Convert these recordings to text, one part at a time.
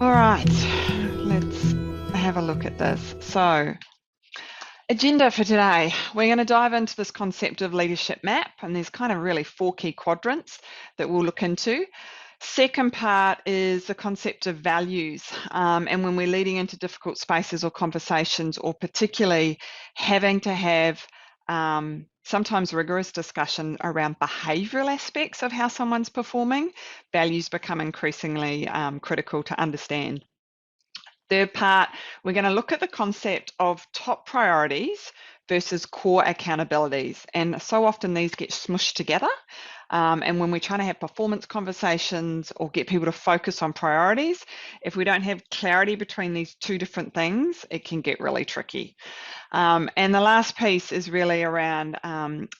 All right, let's have a look at this. So, agenda for today. We're going to dive into this concept of leadership map, and there's kind of really 4 key quadrants that we'll look into. Second part is the concept of values, and when we're leading into difficult spaces or conversations, or particularly having to have sometimes rigorous discussion around behavioural aspects of how someone's performing, values become increasingly critical to understand. Third part, we're going to look at the concept of top priorities versus core accountabilities. And so often these get smushed together. And when we're trying to have performance conversations or get people to focus on priorities, if we don't have clarity between these 2 different things, it can get really tricky. And the last piece is really around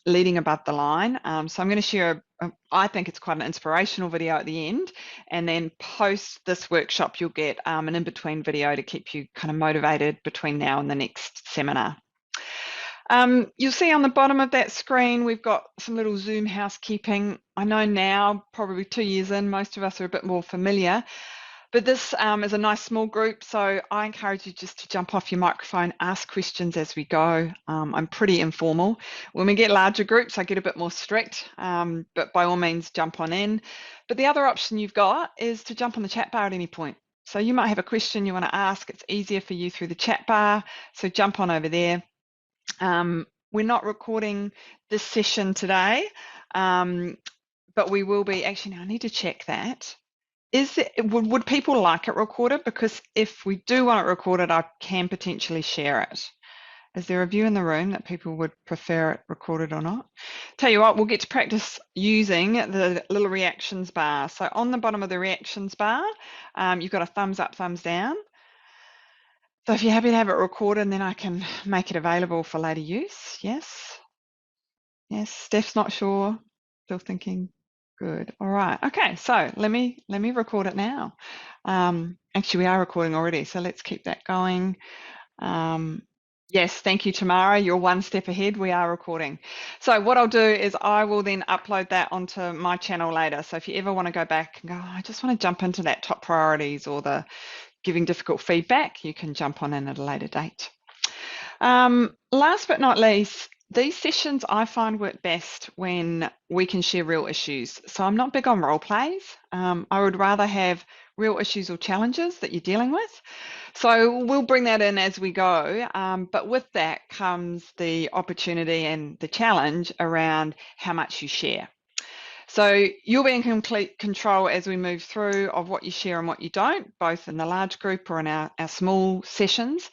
leading above the line. So I'm going to share, I think it's quite an inspirational video at the end, and then post this workshop, you'll get an in-between video to keep you kind of motivated between now and the next seminar. You'll see on the bottom of that screen, we've got some little Zoom housekeeping. I know now, probably 2 years in, most of us are a bit more familiar. But this is a nice small group, so I encourage you just to jump off your microphone, ask questions as we go. I'm pretty informal. When we get larger groups, I get a bit more strict, but by all means, jump on in. But the other option you've got is to jump on the chat bar at any point. So you might have a question you want to ask. It's easier for you through the chat bar, so jump on over there. We're not recording this session today, but we will be. Actually, now I need to check that. Would people like it recorded? Because if we do want it recorded, I can potentially share it. Is there a view in the room that people would prefer it recorded or not? Tell you what, we'll get to practice using the little reactions bar. So on the bottom of the reactions bar, you've got a thumbs up, thumbs down. So if you're happy to have it recorded, then I can make it available for later use. Yes? Yes, Steph's not sure, still thinking. Good. All right. Okay. So let me record it now. Actually, we are recording already, so let's keep that going. Yes, thank you, Tamara. You're 1 step ahead. We are recording. So what I'll do is I will then upload that onto my channel later. So if you ever want to go back and go, oh, I just want to jump into that top priorities or the giving difficult feedback, you can jump on in at a later date. Last but not least, these sessions I find work best when we can share real issues. So I'm not big on role plays. I would rather have real issues or challenges that you're dealing with. So we'll bring that in as we go. But with that comes the opportunity and the challenge around how much you share. So you'll be in complete control as we move through of what you share and what you don't, both in the large group or in our small sessions.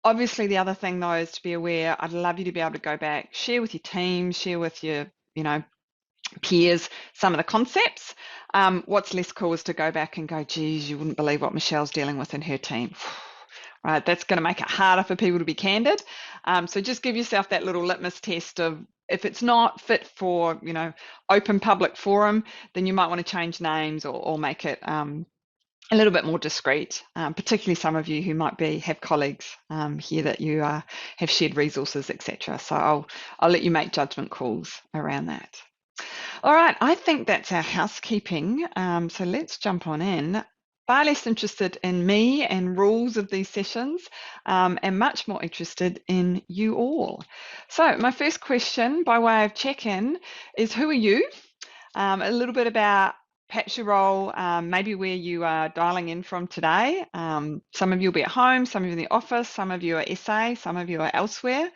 Obviously, the other thing, though, is to be aware, I'd love you to be able to go back, share with your team, share with your, peers some of the concepts. What's less cool is to go back and go, geez, you wouldn't believe what Michelle's dealing with in her team. Right, that's going to make it harder for people to be candid. So just give yourself that little litmus test of if it's not fit for, open public forum, then you might want to change names or make it a little bit more discreet, particularly some of you who might have colleagues here that you have shared resources, etc. So I'll let you make judgment calls around that. All right, I think that's our housekeeping. So let's jump on in. Far less interested in me and rules of these sessions, and much more interested in you all. So my first question by way of check-in is, who are you? A little bit about perhaps your role, maybe where you are dialing in from today. Some of you will be at home, some of you in the office, some of you are SA, some of you are elsewhere.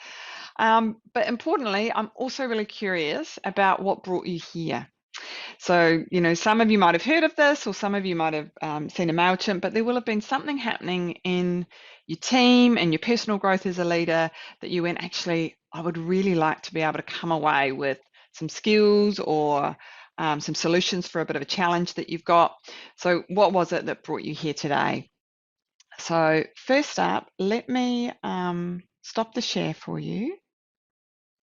But importantly, I'm also really curious about what brought you here. So, some of you might have heard of this, or some of you might have seen a MailChimp, but there will have been something happening in your team and your personal growth as a leader that you went, actually, I would really like to be able to come away with some skills or some solutions for a bit of a challenge that you've got. So what was it that brought you here today? So first up, let me stop the share for you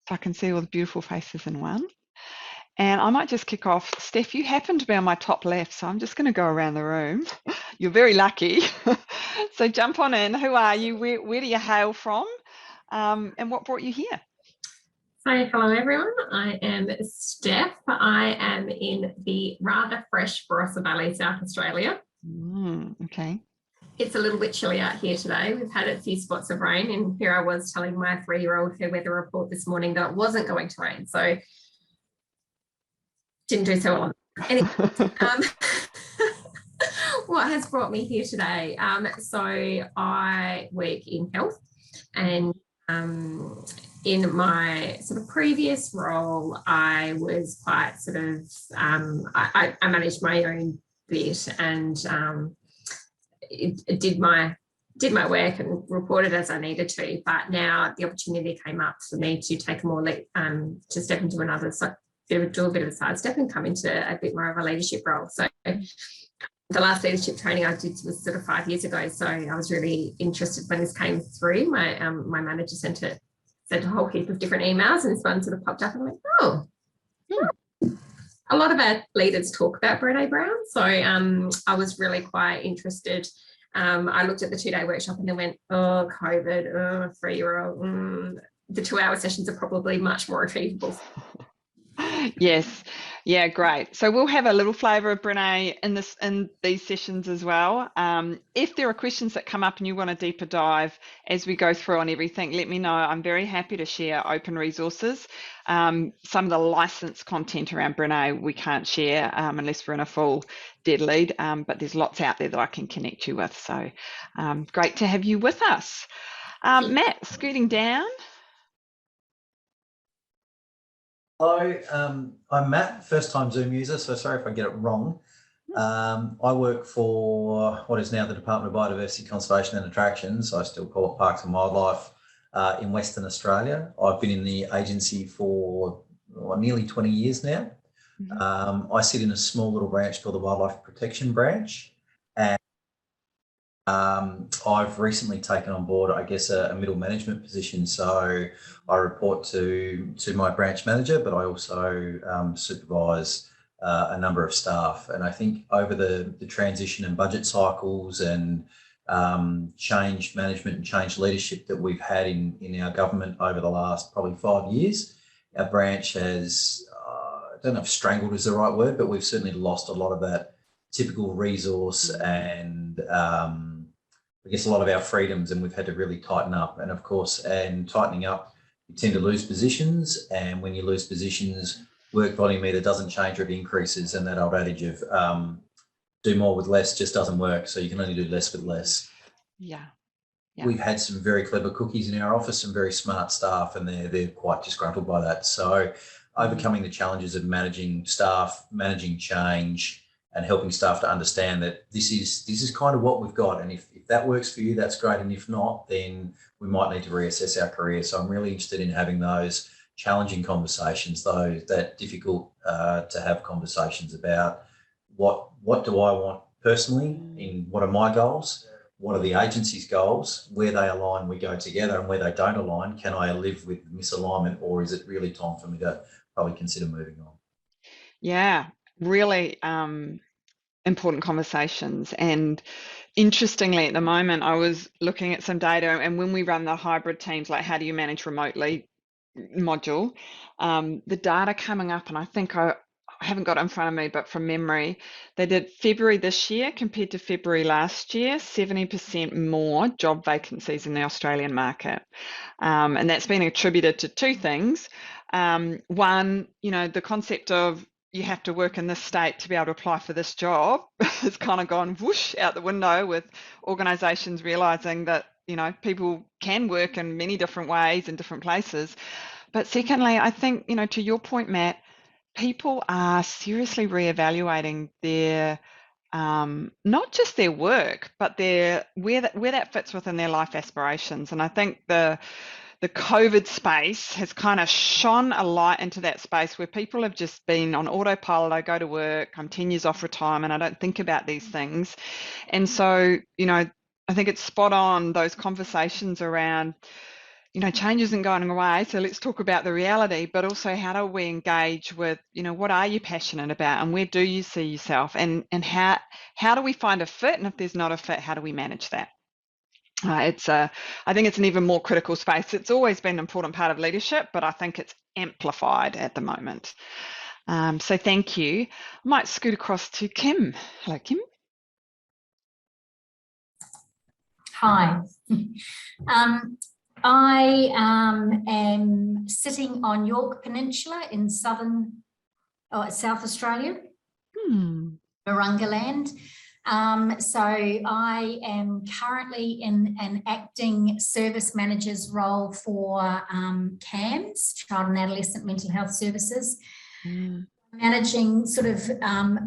so I can see all the beautiful faces in one. And I might just kick off. Steph, you happen to be on my top left, so I'm just going to go around the room. You're very lucky. So jump on in. Who are you? Where do you hail from? And what brought you here? So hello everyone, I am Steph. I am in the rather fresh Barossa Valley, South Australia. Okay. It's a little bit chilly out here today. We've had a few spots of rain, and here I was telling my 3-year-old her weather report this morning that it wasn't going to rain, so didn't do so well. Anyway, what has brought me here today? So I work in health, and in my sort of previous role, I was quite sort of, I managed my own bit and it did my work and reported as I needed to. But now the opportunity came up for me to take a more to step into another, do a bit of a sidestep and come into a bit more of a leadership role. So the last leadership training I did was sort of 5 years ago. So I was really interested when this came through. My manager sent a whole heap of different emails, and this one sort of popped up, and I went, oh. A lot of our leaders talk about Brené Brown. So I was really quite interested. I looked at the 2-day workshop and then went, oh, COVID, oh, 3-year-old. The 2-hour sessions are probably much more achievable. Yes. Yeah, great. So we'll have a little flavour of Brené in these sessions as well. If there are questions that come up and you want a deeper dive as we go through on everything, let me know. I'm very happy to share open resources. Some of the licensed content around Brené we can't share unless we're in a full dead lead, but there's lots out there that I can connect you with. So great to have you with us. Matt, scooting down. Hello, I'm Matt, first time Zoom user, so sorry if I get it wrong. I work for what is now the Department of Biodiversity, Conservation and Attractions. I still call it Parks and Wildlife in Western Australia. I've been in the agency for nearly 20 years now. I sit in a small little branch called the Wildlife Protection Branch. I've recently taken on board, I guess, a middle management position. So I report to my branch manager, but I also supervise a number of staff. And I think over the transition and budget cycles and change management and change leadership that we've had in our government over the last probably 5 years, our branch has, I don't know if strangled is the right word, but we've certainly lost a lot of that typical resource and I guess a lot of our freedoms, and we've had to really tighten up. And of course, and tightening up, you tend to lose positions. And when you lose positions, work volume either doesn't change or it increases. And that old adage of do more with less just doesn't work. So you can only do less with less. Yeah. We've had some very clever cookies in our office, some very smart staff, and they're quite disgruntled by that. So overcoming the challenges of managing staff, managing change, and helping staff to understand that this is kind of what we've got. And if that works for you, that's great. And if not, then we might need to reassess our career. So I'm really interested in having those challenging conversations, that difficult to have conversations about what do I want personally, in what are my goals, what are the agency's goals, where they align, we go together, and where they don't align, can I live with misalignment, or is it really time for me to probably consider moving on? Yeah, really important conversations. And interestingly, at the moment, I was looking at some data, and when we run the hybrid teams, like how do you manage remotely module, the data coming up, and I think I haven't got it in front of me, but from memory, they did February this year compared to February last year, 70% more job vacancies in the Australian market. And that's been attributed to two things. One, the concept of you have to work in this state to be able to apply for this job has kind of gone whoosh out the window, with organisations realising that people can work in many different ways in different places. But secondly, I think to your point, Matt, people are seriously reevaluating their not just their work, but where that fits within their life aspirations. And I think the COVID space has kind of shone a light into that space where people have just been on autopilot. I go to work, I'm 10 years off retirement, I don't think about these things. And so, I think it's spot on, those conversations around, change isn't going away. So let's talk about the reality, but also how do we engage with, what are you passionate about and where do you see yourself, and how do we find a fit? And if there's not a fit, how do we manage that? I think it's an even more critical space. It's always been an important part of leadership, but I think it's amplified at the moment. So thank you. I might scoot across to Kim. Hello, Kim. Hi. I am sitting on Yorke Peninsula in South Australia, Marungaland. So I am currently in an acting service manager's role for CAMS, Child and Adolescent Mental Health Services, managing sort of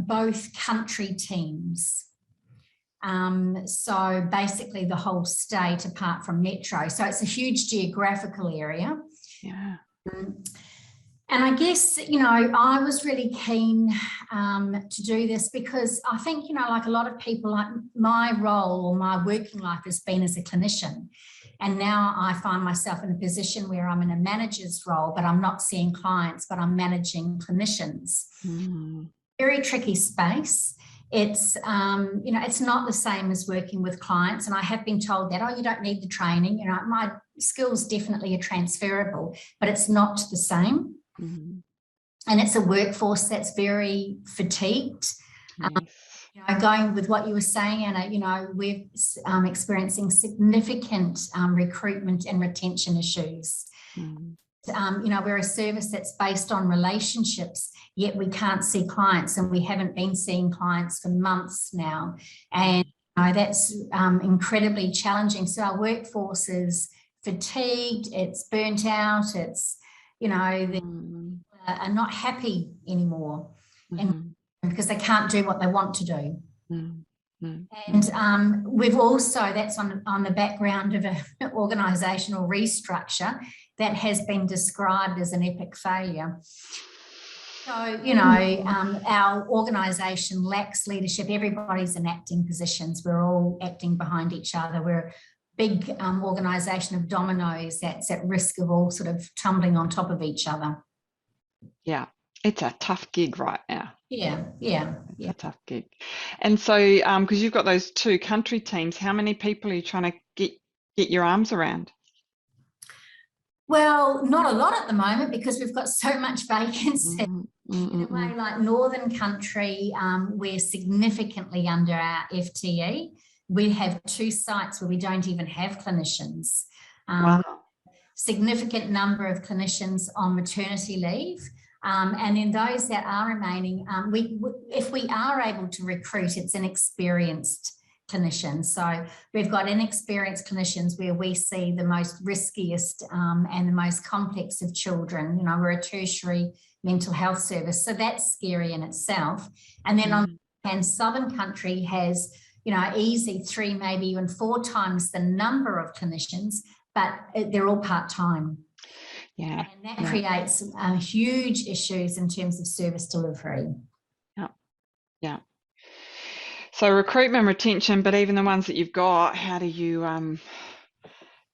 both country teams. So basically the whole state apart from Metro. So it's a huge geographical area. Yeah. And I guess, I was really keen to do this because I think, like a lot of people, like my role or my working life has been as a clinician. And now I find myself in a position where I'm in a manager's role, but I'm not seeing clients, but I'm managing clinicians. Very tricky space. It's, it's not the same as working with clients. And I have been told that, you don't need the training. My skills definitely are transferable, but it's not the same. And it's a workforce that's very fatigued. Yes. Going with what you were saying, Anna, we're experiencing significant recruitment and retention issues. We're a service that's based on relationships, yet we can't see clients, and we haven't been seeing clients for months now. And that's incredibly challenging. So our workforce is fatigued, it's burnt out, it's, they are not happy anymore and because they can't do what they want to do. And we've also, that's on the background of an organisational restructure that has been described as an epic failure. So, our organisation lacks leadership. Everybody's in acting positions. We're all acting behind each other. We're a big organisation of dominoes that's at risk of all sort of tumbling on top of each other. Yeah, it's a tough gig right now. Yeah. It's a tough gig. And so, because you've got those two country teams, how many people are you trying to get your arms around? Well, not a lot at the moment because we've got so much vacancy. In a way, like Northern Country, we're significantly under our FTE. We have 2 sites where we don't even have clinicians. Wow. Significant number of clinicians on maternity leave. And then those that are remaining, if we are able to recruit, it's inexperienced clinicians. So we've got inexperienced clinicians where we see the most riskiest and the most complex of children. We're a tertiary mental health service, so that's scary in itself. And then Southern Country has, easy 3, maybe even 4 times the number of clinicians, but they're all part-time. Yeah. And that creates huge issues in terms of service delivery. Yeah. So recruitment, retention, but even the ones that you've got, how do you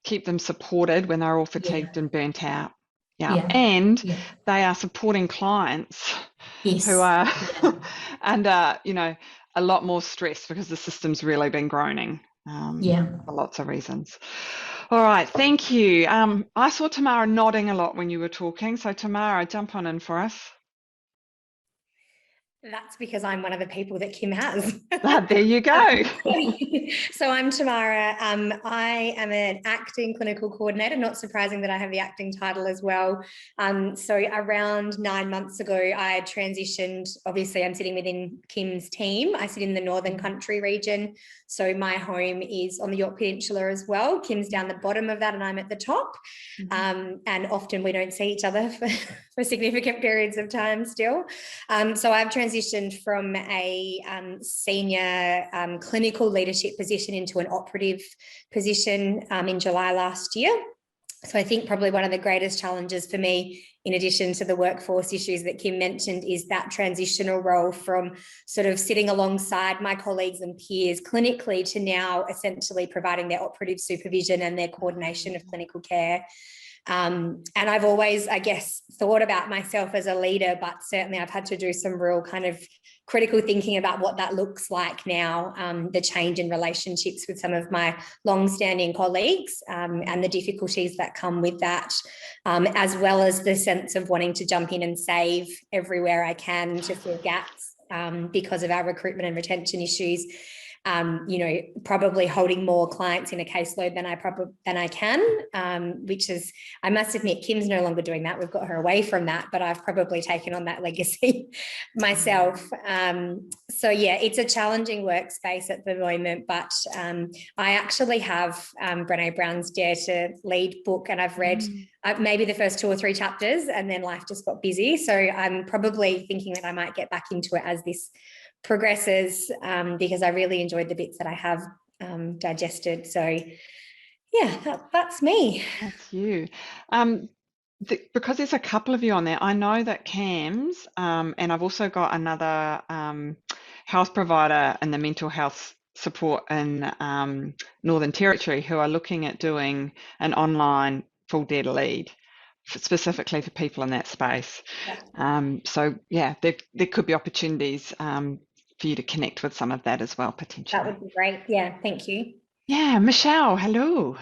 keep them supported when they're all fatigued and burnt out? And they are supporting clients who are under, a lot more stress because the system's really been groaning for lots of reasons. All right, thank you. I saw Tamara nodding a lot when you were talking. So Tamara, jump on in for us. That's because I'm one of the people that Kim has. There you go. So I'm Tamara. I am an acting clinical coordinator, not surprising that I have the acting title as well. So around 9 months ago, I transitioned. Obviously, I'm sitting within Kim's team. I sit in the Northern Country region. So my home is on the Yorke Peninsula as well. Kim's down the bottom of that and I'm at the top. And often we don't see each other for significant periods of time still. So I've transitioned from a senior clinical leadership position into an operative position in July last year. So I think probably one of the greatest challenges for me, in addition to the workforce issues that Kim mentioned, is that transitional role from sort of sitting alongside my colleagues and peers clinically to now essentially providing their operative supervision and their coordination of clinical care. And I've always, I guess, thought about myself as a leader, but certainly I've had to do some real kind of critical thinking about what that looks like now, the change in relationships with some of my long-standing colleagues, and the difficulties that come with that, as well as the sense of wanting to jump in and save everywhere I can to fill gaps, because of our recruitment and retention issues. Probably holding more clients in a caseload than I can, which is, I must admit, Kim's no longer doing that. We've got her away from that, but I've probably taken on that legacy myself. So yeah, it's a challenging workspace at the moment, but I actually have Brené Brown's Dare to Lead book, and I've read maybe the first 2 or 3 chapters, and then life just got busy. So I'm probably thinking that I might get back into it as this progresses, because I really enjoyed the bits that I have digested. So yeah, that's me. That's you. Because there's a couple of you on there, I know that CAMHS, and I've also got another health provider in the mental health support in Northern Territory who are looking at doing an online full Dare to Lead specifically for people in that space. So yeah, there could be opportunities for you to connect with some of that as well, potentially. That would be great. Yeah, thank you. Yeah, Michelle, hello.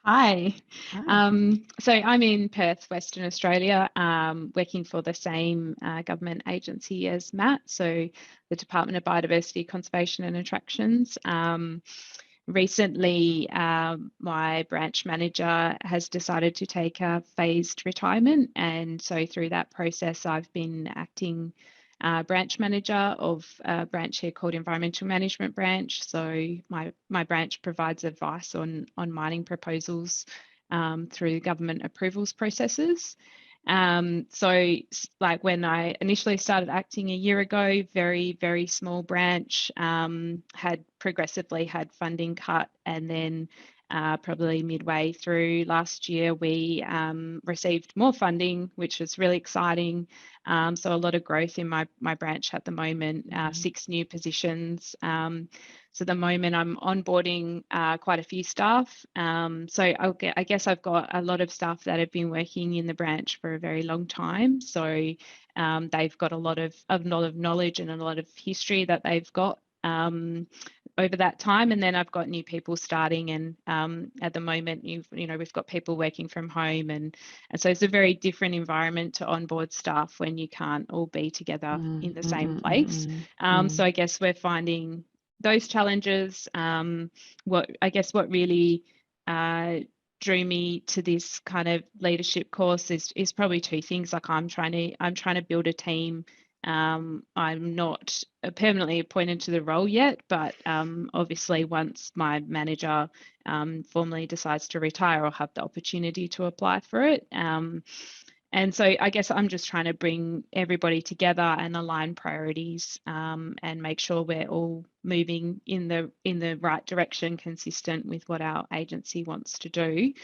Hi. So I'm in Perth, Western Australia, working for the same government agency as Matt, so the Department of Biodiversity, Conservation and Attractions. Recently, my branch manager has decided to take a phased retirement, and so through that process I've been acting branch manager of a branch here called Environmental Management Branch. So my branch provides advice on mining proposals through government approvals processes. So like when I initially started acting a year ago, very, very small branch, had progressively had funding cut, and then probably midway through last year, we received more funding, which was really exciting. So a lot of growth in my branch at the moment, 6 new positions. So at the moment I'm onboarding quite a few staff. So I guess I've got a lot of staff that have been working in the branch for a very long time. So they've got a lot of knowledge and a lot of history that they've got over that time. And then I've got new people starting, and at the moment we've got people working from home, and so it's a very different environment to onboard staff when you can't all be together in the same place. So I guess we're finding those challenges. What really drew me to this kind of leadership course is probably 2 things. Like I'm trying to build a team. I'm not permanently appointed to the role yet, but obviously once my manager formally decides to retire, I'll have the opportunity to apply for it. And so I guess I'm just trying to bring everybody together and align priorities, and make sure we're all moving in the right direction, consistent with what our agency wants to do.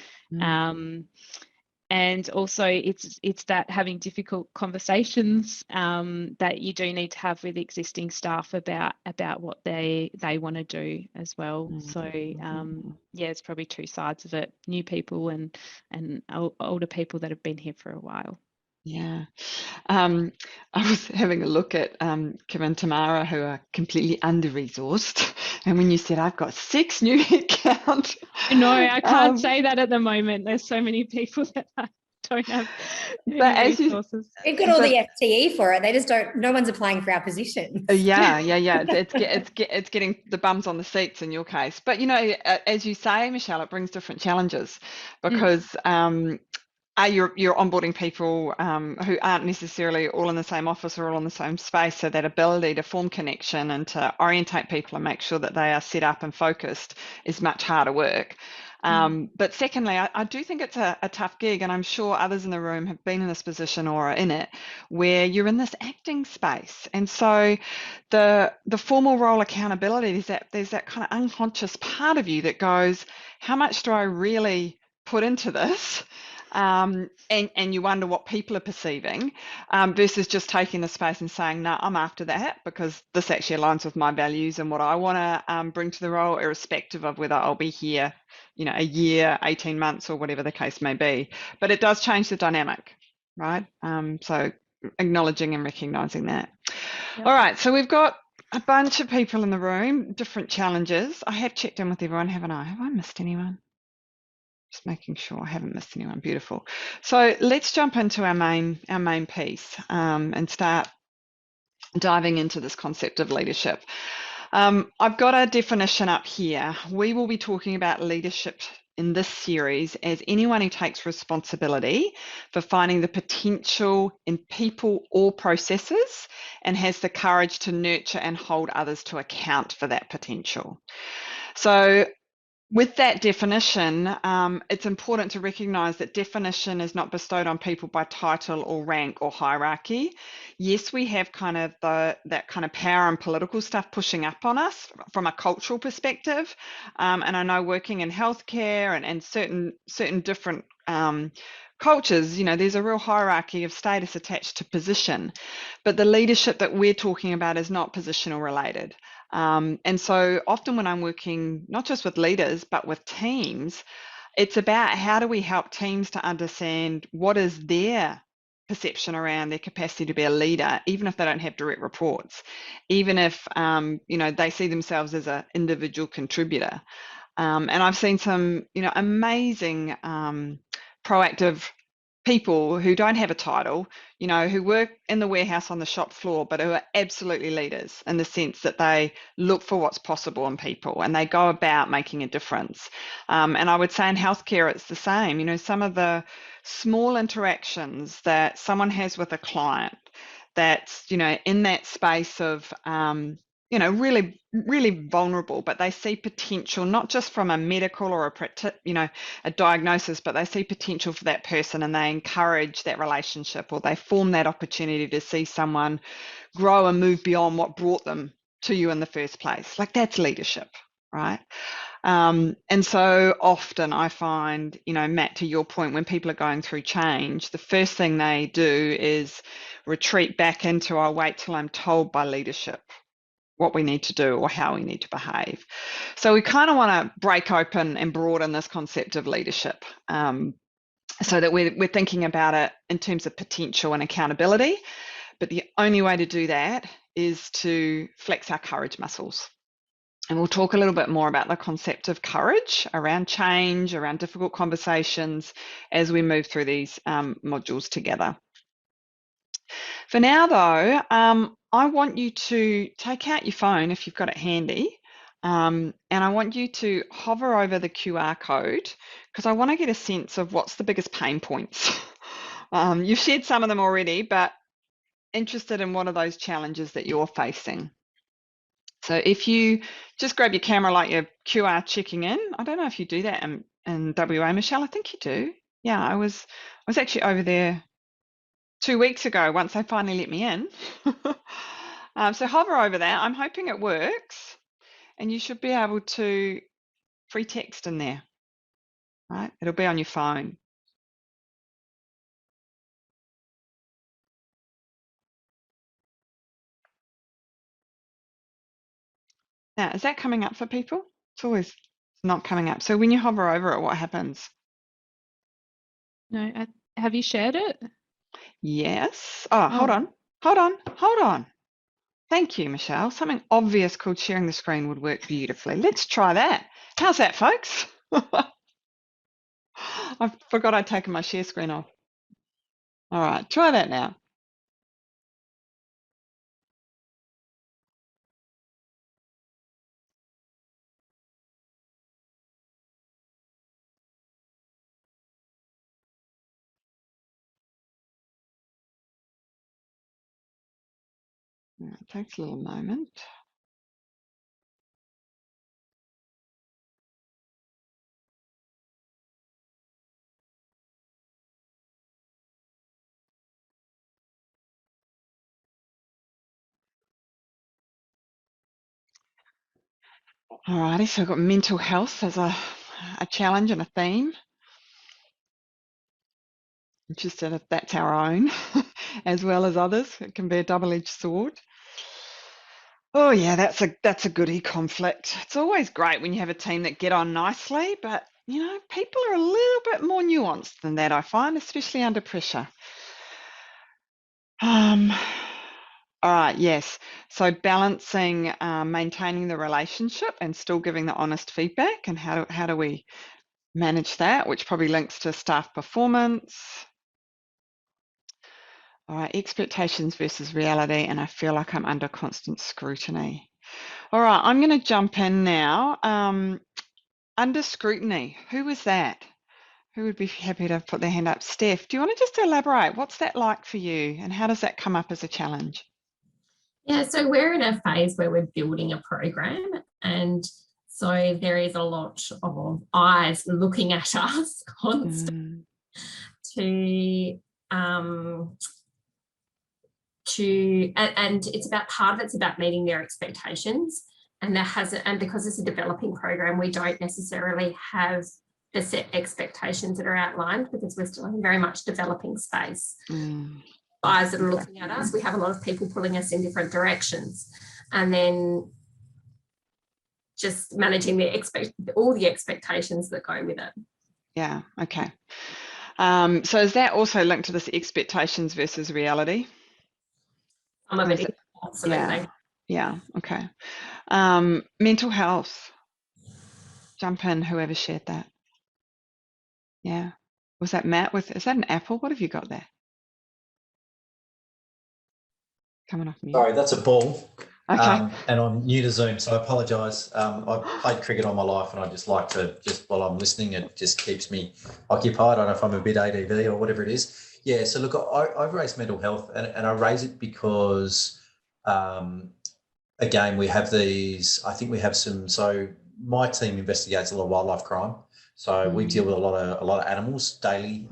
And also it's that having difficult conversations that you do need to have with existing staff about what they want to do as well. So yeah, it's probably 2 sides of it: new people and older people that have been here for a while. Yeah. I was having a look at Kim and Tamara, who are completely under-resourced. And when you said, I've got 6 new headcount. No, I can't say that at the moment. There's so many people that don't have any resources. We've got all the FTE for it. They just don't, no one's applying for our position. Yeah. It's getting the bums on the seats in your case. But, as you say, Michelle, it brings different challenges because you're onboarding people who aren't necessarily all in the same office or all in the same space, so that ability to form connection and to orientate people and make sure that they are set up and focused is much harder work. But secondly, I do think it's a tough gig, and I'm sure others in the room have been in this position or are in it, where you're in this acting space. And so the formal role accountability, there's that kind of unconscious part of you that goes, how much do I really put into this? and you wonder what people are perceiving, versus just taking the space and saying, no, I'm after that because this actually aligns with my values and what I want to bring to the role, irrespective of whether I'll be here, a year, 18 months, or whatever the case may be. But it does change the dynamic, right? So acknowledging and recognizing that. Yep. All right, so we've got a bunch of people in the room, different challenges. I have checked in with everyone, haven't I? Have I missed anyone? Just making sure I haven't missed anyone. Beautiful. So let's jump into our main piece and start diving into this concept of leadership. I've got a definition up here. We will be talking about leadership in this series as anyone who takes responsibility for finding the potential in people or processes and has the courage to nurture and hold others to account for that potential. So with that definition, it's important to recognise that definition is not bestowed on people by title or rank or hierarchy. Yes, we have kind of that kind of power and political stuff pushing up on us from a cultural perspective. And I know working in healthcare and certain different cultures, there's a real hierarchy of status attached to position. But the leadership that we're talking about is not positional related. And so often when I'm working, not just with leaders, but with teams, it's about how do we help teams to understand what is their perception around their capacity to be a leader, even if they don't have direct reports, even if, they see themselves as an individual contributor. And I've seen some, amazing proactive people who don't have a title, who work in the warehouse on the shop floor, but who are absolutely leaders in the sense that they look for what's possible in people and they go about making a difference. And I would say in healthcare, it's the same. Some of the small interactions that someone has with a client that's, in that space of, really, really vulnerable, but they see potential, not just from a medical or a diagnosis, but they see potential for that person and they encourage that relationship or they form that opportunity to see someone grow and move beyond what brought them to you in the first place. Like that's leadership, right? And so often I find, Matt, to your point, when people are going through change, the first thing they do is retreat back into, I'll wait till I'm told by leadership what we need to do or how we need to behave. So we kind of want to break open and broaden this concept of leadership so that we're thinking about it in terms of potential and accountability. But the only way to do that is to flex our courage muscles. And we'll talk a little bit more about the concept of courage around change, around difficult conversations as we move through these modules together. For now, though, I want you to take out your phone if you've got it handy, and I want you to hover over the QR code because I want to get a sense of what's the biggest pain points. You've shared some of them already, but interested in what are those challenges that you're facing. So if you just grab your camera like you're QR checking in, I don't know if you do that in WA, Michelle, I think you do. Yeah, I was actually over there 2 weeks ago once they finally let me in. So hover over that. I'm hoping it works and you should be able to free text in there, right? It'll be on your phone. Now, is that coming up for people? It's always not coming up. So when you hover over it, what happens? No, have you shared it? Yes. Oh, hold on. Thank you, Michelle. Something obvious called sharing the screen would work beautifully. Let's try that. How's that, folks? I forgot I'd taken my share screen off. All right, try that now. It takes a little moment. Alrighty, so I've got mental health as a challenge and a theme. interested if that's our own as well as others. It can be a double-edged sword. Oh yeah, that's a goodie conflict. It's always great when you have a team that get on nicely, but people are a little bit more nuanced than that, I find, especially under pressure. All right, yes. So balancing maintaining the relationship and still giving the honest feedback, and how do we manage that, which probably links to staff performance. All right, expectations versus reality, and I feel like I'm under constant scrutiny. All right, I'm going to jump in now. Under scrutiny, who was that? Who would be happy to put their hand up? Steph, do you want to just elaborate? What's that like for you, and how does that come up as a challenge? Yeah, so we're in a phase where we're building a program, and so there is a lot of eyes looking at us constantly and it's about, part of it's about meeting their expectations, and because it's a developing program, we don't necessarily have the set expectations that are outlined because we're still in very much developing space. Eyes that are looking at us, we have a lot of people pulling us in different directions, and then just managing all the expectations that go with it. Yeah, okay. So is that also linked to this expectations versus reality? Some of it, absolutely. Yeah, okay. Mental health. Jump in, whoever shared that. Yeah. Was that Matt is that an apple? What have you got there? Coming off mute. Sorry, that's a ball. Okay. And I'm new to Zoom, so I apologise. I've played cricket all my life, and I just like to, while I'm listening, it just keeps me occupied. I don't know if I'm a bit ADD or whatever it is. Yeah, so look, I've raised mental health, and I raise it because, again, we have these, I think we have some, so my team investigates a lot of wildlife crime. So we deal with a lot of animals daily,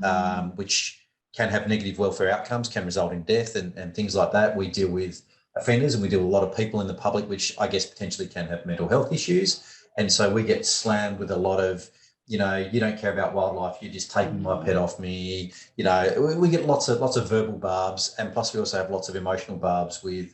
which can have negative welfare outcomes, can result in death and things like that. We deal with offenders, and we deal with a lot of people in the public, which I guess potentially can have mental health issues. And so we get slammed with a lot of, you don't care about wildlife, you're just taking my pet off me. We get lots of verbal barbs, and plus we also have lots of emotional barbs with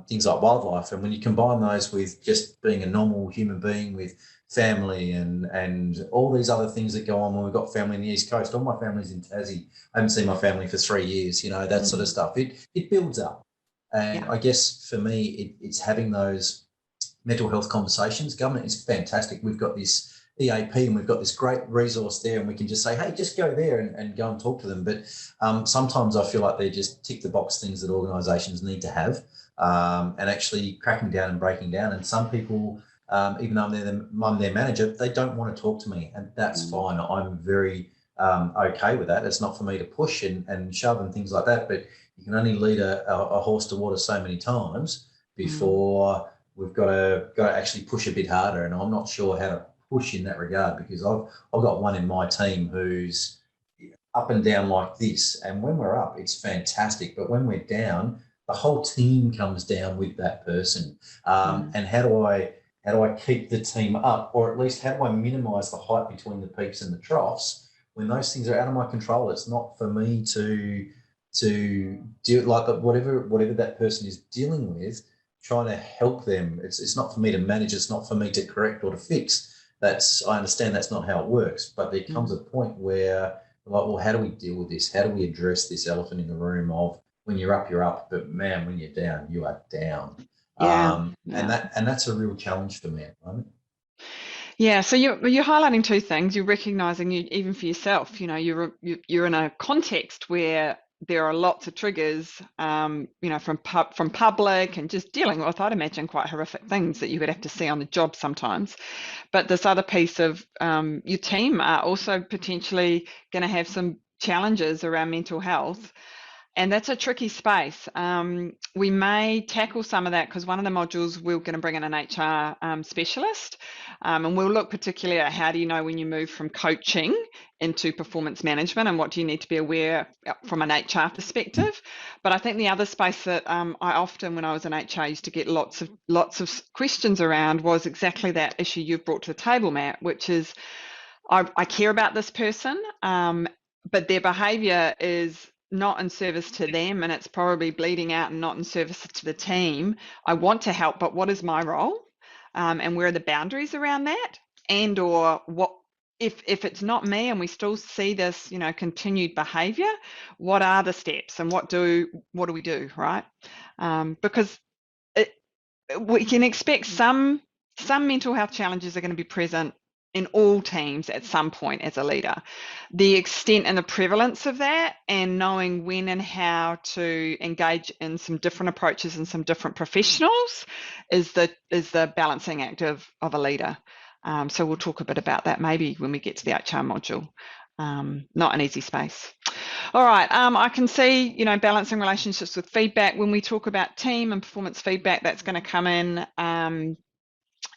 things like wildlife. And when you combine those with just being a normal human being with family and all these other things that go on when we've got family in the East Coast, all my family's in Tassie, I haven't seen my family for 3 years, that sort of stuff. It builds up. And I guess for me, it's having those mental health conversations. Government is fantastic. We've got this EAP, and we've got this great resource there, and we can just say, hey, just go there and go and talk to them. But sometimes I feel like they're just tick the box things that organisations need to have, and actually cracking down and breaking down. And some people, even though I'm their manager, they don't want to talk to me, and that's fine. I'm very okay with that. It's not for me to push and shove and things like that, but you can only lead a horse to water so many times before we've got to actually push a bit harder. And I'm not sure how to push in that regard, because I've got one in my team who's up and down like this, and when we're up, it's fantastic, but when we're down, the whole team comes down with that person. And how do I keep the team up, or at least how do I minimise the height between the peaks and the troughs when those things are out of my control? It's not for me to do like whatever that person is dealing with, trying to help them. It's not for me to manage. It's not for me to correct or to fix. I understand that's not how it works, but there comes a point where, like, well, how do we deal with this? How do we address this elephant in the room of when you're up, you're up, but man, when you're down, you are down. And that's a real challenge for me at the moment. Yeah, so you're highlighting two things. You're recognizing, even for yourself, you're in a context where there are lots of triggers, from public, and just dealing with, I'd imagine, quite horrific things that you would have to see on the job sometimes. But this other piece of your team are also potentially going to have some challenges around mental health. And that's a tricky space. We may tackle some of that, because one of the modules we're going to bring in an HR specialist, and we'll look particularly at how do you know when you move from coaching into performance management, and what do you need to be aware from an HR perspective. But I think the other space that I often, when I was in HR, used to get lots of questions around was exactly that issue you've brought to the table, Matt, which is I care about this person. but their behavior is not in service to them, and it's probably bleeding out and not in service to the team. I want to help, but what is my role? And where are the boundaries around that? And or what if it's not me and we still see this, continued behavior, what are the steps and what do we do, right? Because we can expect some mental health challenges are going to be present in all teams at some point as a leader. The extent and the prevalence of that, and knowing when and how to engage in some different approaches and some different professionals, is the balancing act of a leader. So we'll talk a bit about that maybe when we get to the HR module. Not an easy space. All right, I can see, balancing relationships with feedback. When we talk about team and performance feedback, that's going to come in.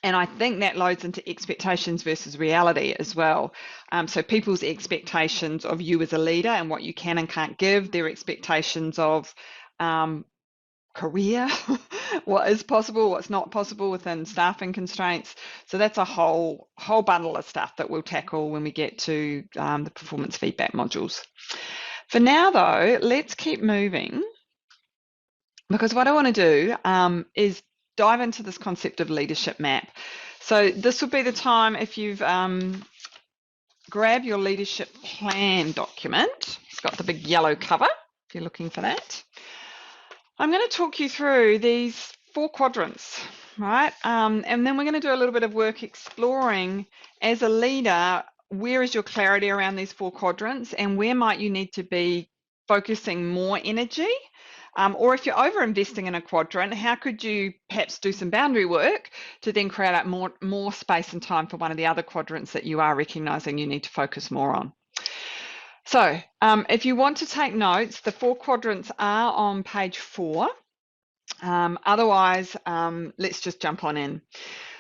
And I think that loads into expectations versus reality as well. So people's expectations of you as a leader and what you can and can't give, their expectations of career, what is possible, what's not possible within staffing constraints. So that's a whole bundle of stuff that we'll tackle when we get to the performance feedback modules. For now, though, let's keep moving, because what I want to do is dive into this concept of leadership map. So this will be the time, if you've grab your leadership plan document. It's got the big yellow cover if you're looking for that. I'm going to talk you through these 4 quadrants, right? And then we're going to do a little bit of work exploring, as a leader, where is your clarity around these 4 quadrants and where might you need to be focusing more energy? Or if you're over investing in a quadrant, how could you perhaps do some boundary work to then create out more space and time for one of the other quadrants that you are recognizing you need to focus more on? So if you want to take notes, the 4 quadrants are on page 4. Otherwise, let's just jump on in.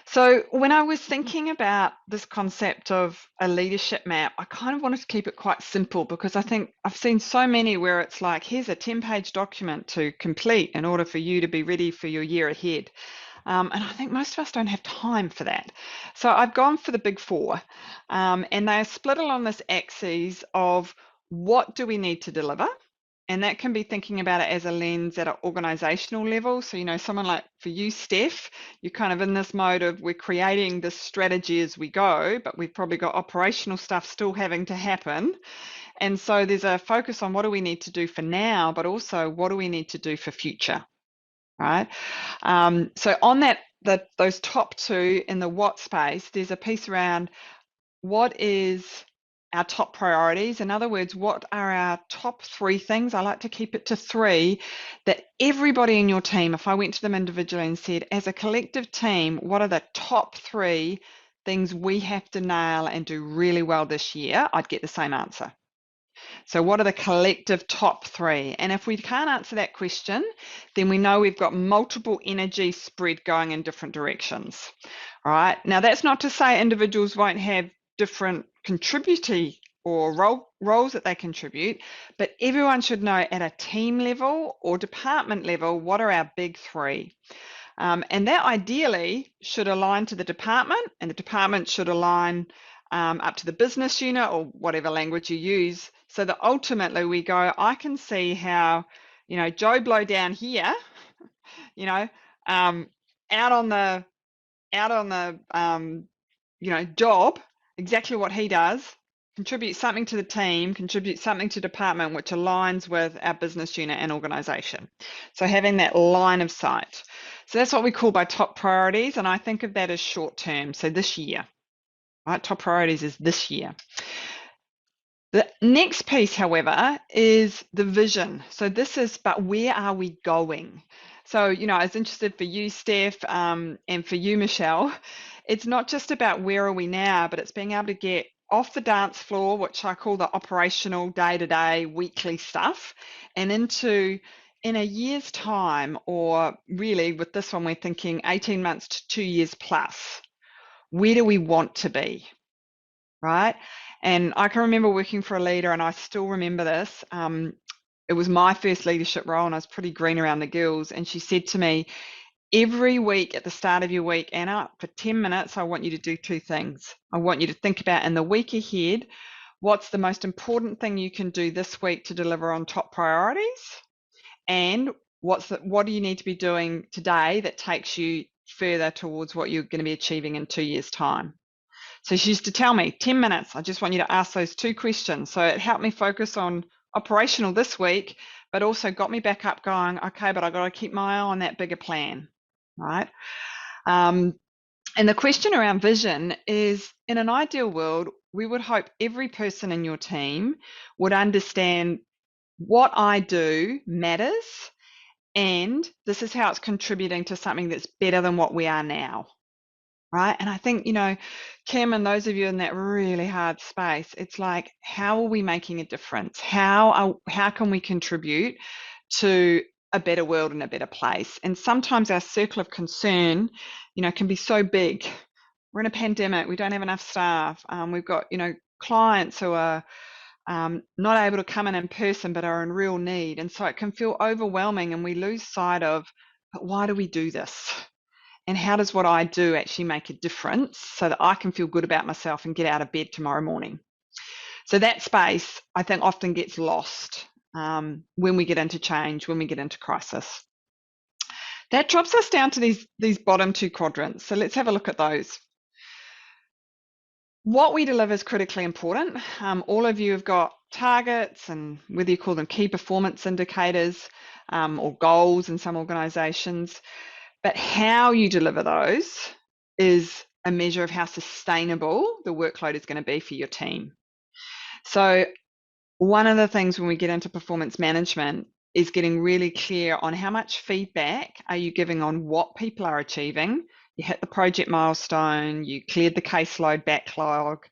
So when I was thinking about this concept of a leadership map, I kind of wanted to keep it quite simple, because I think I've seen so many where it's like, here's a 10-page document to complete in order for you to be ready for your year ahead. And I think most of us don't have time for that. So I've gone for the big 4, and they are split along this axis of what do we need to deliver? And that can be thinking about it as a lens at an organizational level. So, someone like for you, Steph, you're kind of in this mode of we're creating this strategy as we go, but we've probably got operational stuff still having to happen. And so there's a focus on what do we need to do for now, but also what do we need to do for future, right? So on those top 2 in the what space, there's a piece around what is our top priorities. In other words, what are our top 3 things? I like to keep it to 3 that everybody in your team, if I went to them individually and said, as a collective team, what are the top 3 things we have to nail and do really well this year? I'd get the same answer. So what are the collective top 3? And if we can't answer that question, then we know we've got multiple energy spread going in different directions. All right. Now, that's not to say individuals won't have different contributory or roles that they contribute, but everyone should know at a team level or department level, what are our big 3? And that ideally should align to the department, and the department should align up to the business unit or whatever language you use, so that ultimately we go, I can see how, Joe Blow down here, out on the job, exactly what he does, contribute something to the team, contribute something to department, which aligns with our business unit and organization. So having that line of sight. So that's what we call by top priorities. And I think of that as short term. So this year, right? Top priorities is this year. The next piece, however, is the vision. So this is, but where are we going? So, I was interested for you, Steph, and for you, Michelle. It's not just about where are we now, but it's being able to get off the dance floor, which I call the operational day-to-day weekly stuff, and into in a year's time, or really with this one, we're thinking 18 months to 2 years plus. Where do we want to be, right? And I can remember working for a leader, and I still remember this. It was my first leadership role, and I was pretty green around the gills. And she said to me, every week at the start of your week, Anna, for 10 minutes, I want you to do 2 things. I want you to think about in the week ahead, what's the most important thing you can do this week to deliver on top priorities, and what do you need to be doing today that takes you further towards what you're going to be achieving in 2 years' time. So she used to tell me, 10 minutes, I just want you to ask those 2 questions. So it helped me focus on operational this week, but also got me back up going, okay, but I've got to keep my eye on that bigger plan, right? And the question around vision is, in an ideal world, we would hope every person in your team would understand what I do matters, and this is how it's contributing to something that's better than what we are now, right? And I think, Kim, and those of you in that really hard space, it's like, how are we making a difference? How can we contribute to a better world and a better place? And sometimes our circle of concern, can be so big. We're in a pandemic. We don't have enough staff. We've got, clients who are not able to come in person but are in real need. And so it can feel overwhelming, and we lose sight of, but why do we do this? And how does what I do actually make a difference so that I can feel good about myself and get out of bed tomorrow morning? So that space, I think, often gets lost when we get into change, when we get into crisis. That drops us down to these bottom 2 quadrants. So let's have a look at those. What we deliver is critically important. All of you have got targets, and whether you call them key performance indicators or goals in some organisations, but how you deliver those is a measure of how sustainable the workload is going to be for your team. So one of the things when we get into performance management is getting really clear on how much feedback are you giving on what people are achieving. You hit the project milestone, you cleared the caseload backlog,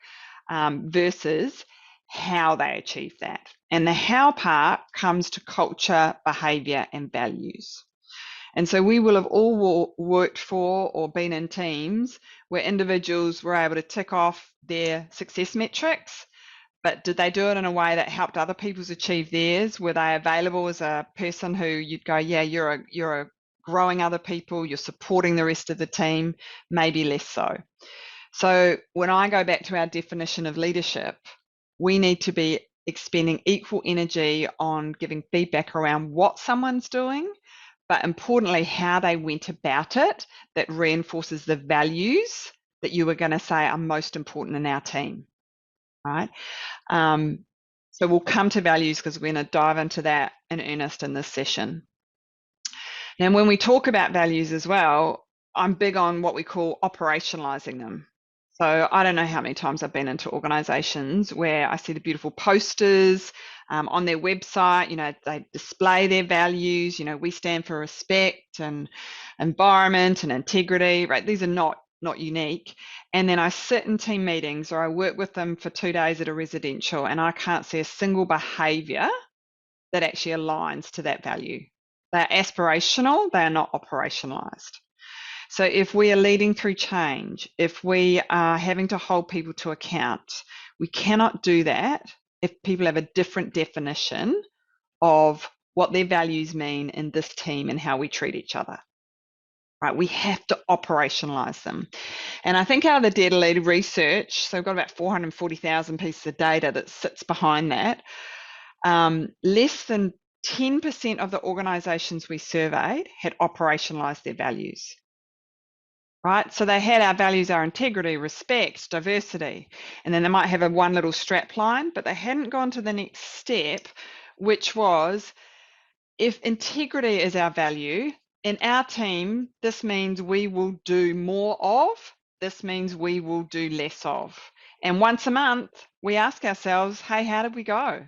versus how they achieve that. And the how part comes to culture, behaviour and values. And so we will have all worked for or been in teams where individuals were able to tick off their success metrics, but did they do it in a way that helped other people achieve theirs? Were they available as a person who you'd go, yeah, you're growing other people, you're supporting the rest of the team? Maybe less so. So when I go back to our definition of leadership, we need to be expending equal energy on giving feedback around what someone's doing, but importantly, how they went about it that reinforces the values that you were going to say are most important in our team, right? So we'll come to values because we're going to dive into that in earnest in this session. Now, when we talk about values as well, I'm big on what we call operationalizing them. So I don't know how many times I've been into organizations where I see the beautiful posters on their website, they display their values, we stand for respect and environment and integrity, right? These are not unique. And then I sit in team meetings or I work with them for 2 days at a residential, and I can't see a single behavior that actually aligns to that value. They're aspirational, they are not operationalized. So if we are leading through change, if we are having to hold people to account, we cannot do that if people have a different definition of what their values mean in this team and how we treat each other. Right, we have to operationalize them. And I think out of the data led research, so we've got about 440,000 pieces of data that sits behind that, less than 10% of the organizations we surveyed had operationalized their values. Right, so they had our values, our integrity, respect, diversity, and then they might have a one little strap line, but they hadn't gone to the next step, which was, if integrity is our value, in our team, this means we will do more of, this means we will do less of. And once a month, we ask ourselves, hey, how did we go?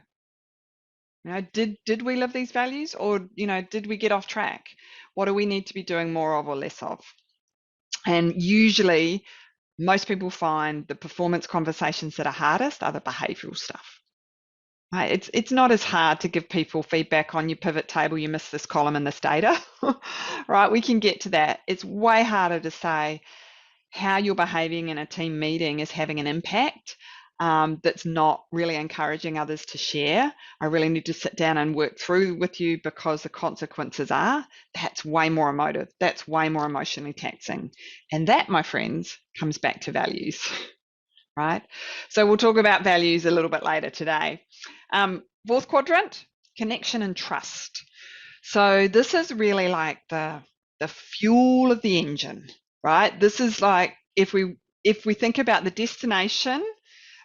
Did we live these values, or, did we get off track? What do we need to be doing more of or less of? And usually, most people find the performance conversations that are hardest are the behavioural stuff. Right? It's not as hard to give people feedback on your pivot table, you missed this column in this data, right? We can get to that. It's way harder to say how you're behaving in a team meeting is having an impact that's not really encouraging others to share. I really need to sit down and work through with you because the consequences are, that's way more emotive. That's way more emotionally taxing. And that, my friends, comes back to values. right? So we'll talk about values a little bit later today. Fourth quadrant, connection and trust. So this is really like the fuel of the engine, right? This is like if we think about the destination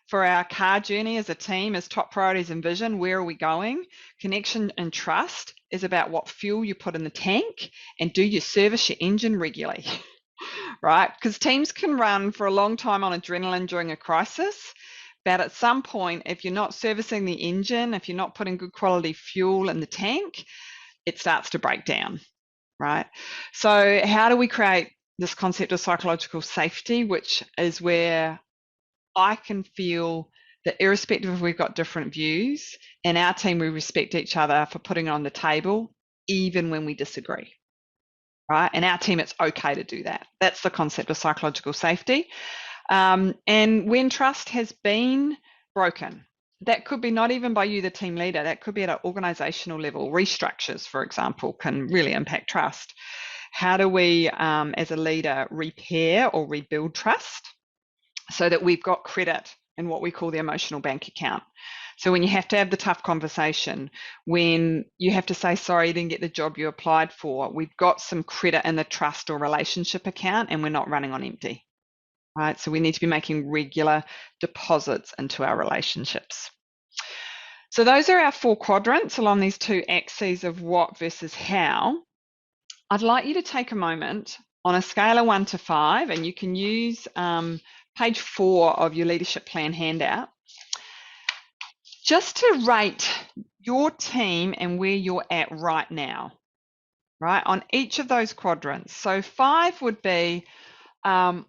for our car journey as a team, as top priorities and vision, where are we going? Connection and trust is about what fuel you put in the tank, and do you service your engine regularly, right? Because teams can run for a long time on adrenaline during a crisis, but at some point, if you're not servicing the engine, if you're not putting good quality fuel in the tank, it starts to break down, right? So how do we create this concept of psychological safety, which is where I can feel that irrespective if we've got different views, in our team we respect each other for putting it on the table, even when we disagree, right? In our team, it's okay to do that. That's the concept of psychological safety. And when trust has been broken, that could be not even by you, the team leader, that could be at an organizational level. Restructures, for example, can really impact trust. How do we, as a leader, repair or rebuild trust so that we've got credit in what we call the emotional bank account? So when you have to have the tough conversation, when you have to say, sorry, you didn't get the job you applied for, we've got some credit in the trust or relationship account and we're not running on empty, right? So we need to be making regular deposits into our relationships. So those are our 4 quadrants along these 2 axes of what versus how. I'd like you to take a moment on a scale of 1 to 5, and you can use page 4 of your leadership plan handout, just to rate your team and where you're at right now, right, on each of those quadrants. So 5 would be,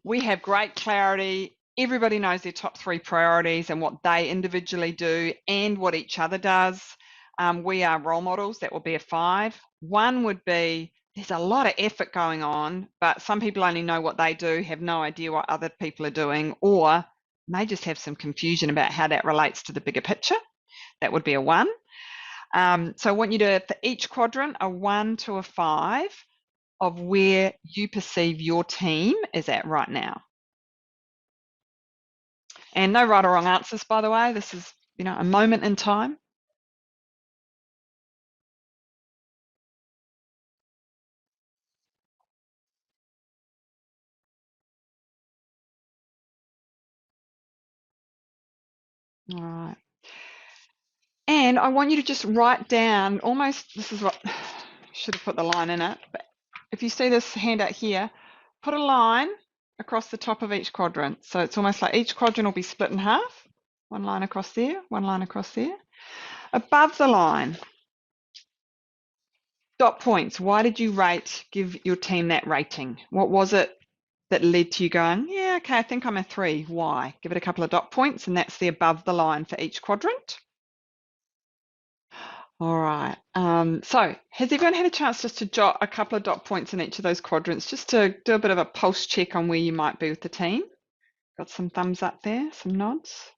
we have great clarity, everybody knows their top 3 priorities and what they individually do and what each other does. We are role models, that will be a 5. 1 would be, there's a lot of effort going on, but some people only know what they do, have no idea what other people are doing, or may just have some confusion about how that relates to the bigger picture. That would be a 1. So I want you to, for each quadrant, a 1 to a 5 of where you perceive your team is at right now. And no right or wrong answers, by the way. This is, a moment in time. All right. And I want you to just write down almost, this is what, should have put the line in it, but if you see this handout here, put a line across the top of each quadrant. So it's almost like each quadrant will be split in half. 1 line across there, 1 line across there. Above the line, dot points. Why did you give your team that rating? What was it that led to you going, yeah, okay, I think I'm a 3. Why? Give it a couple of dot points, and that's the above the line for each quadrant. All right. So has everyone had a chance just to jot a couple of dot points in each of those quadrants, just to do a bit of a pulse check on where you might be with the team? Got some thumbs up there, some nods.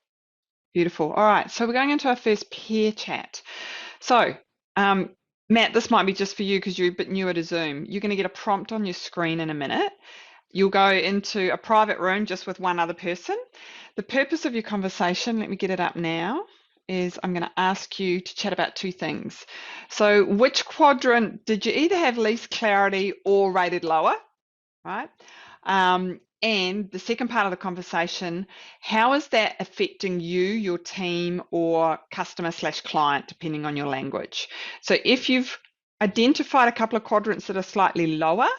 Beautiful. All right. So we're going into our first peer chat. So Matt, this might be just for you because you're a bit newer to Zoom. You're going to get a prompt on your screen in a minute. You'll go into a private room just with one other person. The purpose of your conversation, let me get it up now, is I'm going to ask you to chat about 2 things. So which quadrant did you either have least clarity or rated lower, right? And the second part of the conversation, how is that affecting you, your team, or customer/client, depending on your language? So if you've identified a couple of quadrants that are slightly lower,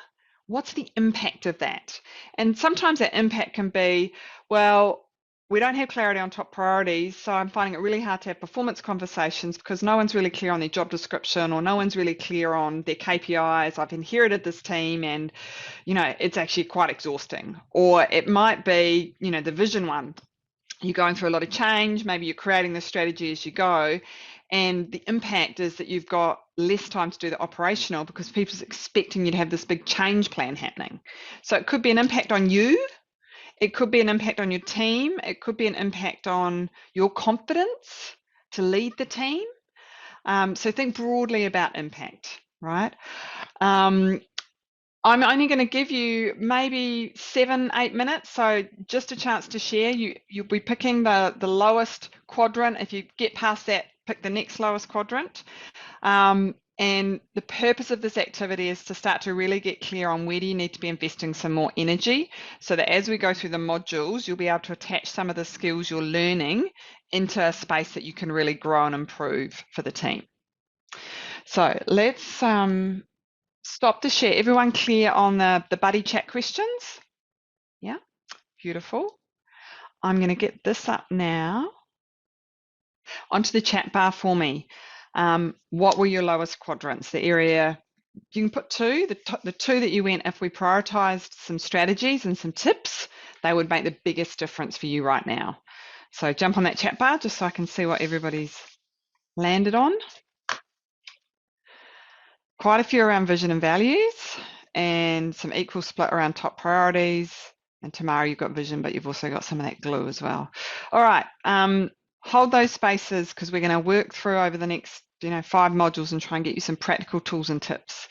what's the impact of that? And sometimes that impact can be, well, we don't have clarity on top priorities, so I'm finding it really hard to have performance conversations because no one's really clear on their job description, or no one's really clear on their KPIs. I've inherited this team and, it's actually quite exhausting. Or it might be, the vision one. You're going through a lot of change, maybe you're creating the strategy as you go, and the impact is that you've got less time to do the operational because people's expecting you to have this big change plan happening. So it could be an impact on you. It could be an impact on your team. It could be an impact on your confidence to lead the team. So think broadly about impact, right? I'm only going to give you maybe 7-8 minutes, so just a chance to share. You'll be picking the lowest quadrant. If you get past that, pick the next lowest quadrant. And the purpose of this activity is to start to really get clear on where do you need to be investing some more energy, so that as we go through the modules, you'll be able to attach some of the skills you're learning into a space that you can really grow and improve for the team. So let's stop the share. Everyone clear on the buddy chat questions? Yeah, beautiful. I'm going to get this up now. Onto the chat bar for me. What were your lowest quadrants? The area, you can put two, the two that you went, if we prioritized some strategies and some tips, they would make the biggest difference for you right now. So jump on that chat bar just so I can see what everybody's landed on. Quite a few around vision and values, and some equal split around top priorities. And Tamara, you've got vision, but you've also got some of that glue as well. All right, hold those spaces because we're going to work through over the next 5 modules and try and get you some practical tools and tips.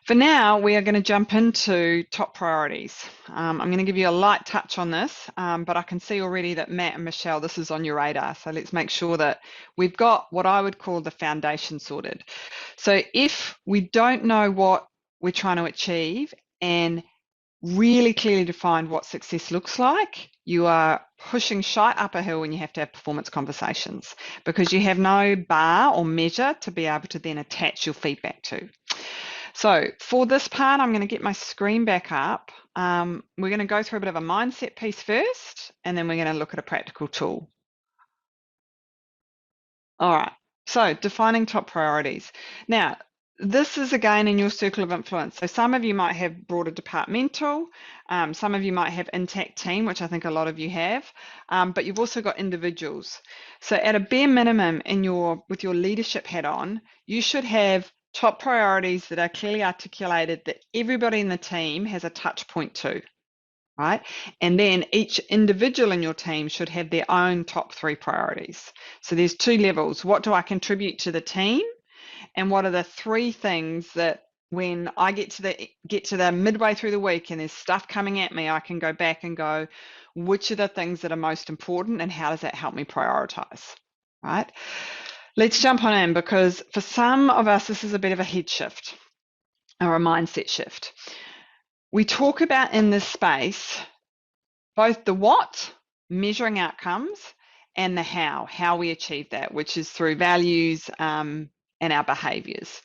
For now, we are going to jump into top priorities. I'm going to give you a light touch on this, but I can see already that Matt and Michelle, this is on your radar. So let's make sure that we've got what I would call the foundation sorted. So if we don't know what we're trying to achieve and really clearly define what success looks like, you are pushing shite up a hill when you have to have performance conversations, because you have no bar or measure to be able to then attach your feedback to. So for this part, I'm going to get my screen back up. We're going to go through a bit of a mindset piece first, and then we're going to look at a practical tool. All right, so defining top priorities. Now, this is again in your circle of influence. So some of you might have broader departmental, some of you might have intact team, which I think a lot of you have, but you've also got individuals. So at a bare minimum with your leadership hat on, you should have top priorities that are clearly articulated that everybody in the team has a touch point to, right? And then each individual in your team should have their own top 3 priorities. So there's 2 levels. What do I contribute to the team? And what are the 3 things that when I get to the midway through the week and there's stuff coming at me, I can go back and go, which are the things that are most important and how does that help me prioritize, right? Let's jump on in, because for some of us, this is a bit of a head shift or a mindset shift. We talk about in this space both the what, measuring outcomes, and the how we achieve that, which is through values and our behaviors.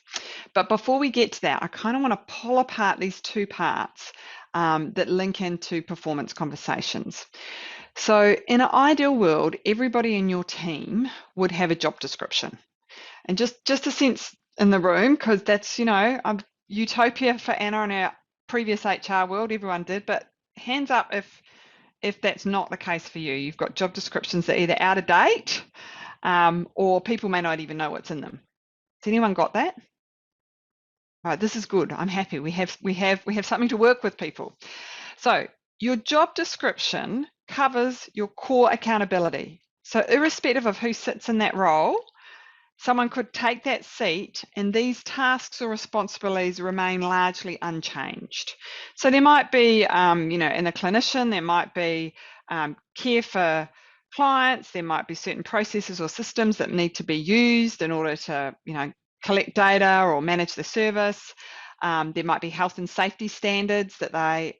But before we get to that, I kind of want to pull apart these 2 parts that link into performance conversations. So in an ideal world, everybody in your team would have a job description. And just a sense in the room, because that's, utopia for Anna in our previous HR world, everyone did, but hands up if that's not the case for you. You've got job descriptions that are either out of date or people may not even know what's in them. Has anyone got that? All right, this is good. I'm happy. We have something to work with, people. So your job description covers your core accountability. So irrespective of who sits in that role, someone could take that seat and these tasks or responsibilities remain largely unchanged. So there might be, in a clinician, there might be care for clients, there might be certain processes or systems that need to be used in order to, collect data or manage the service. There might be health and safety standards that they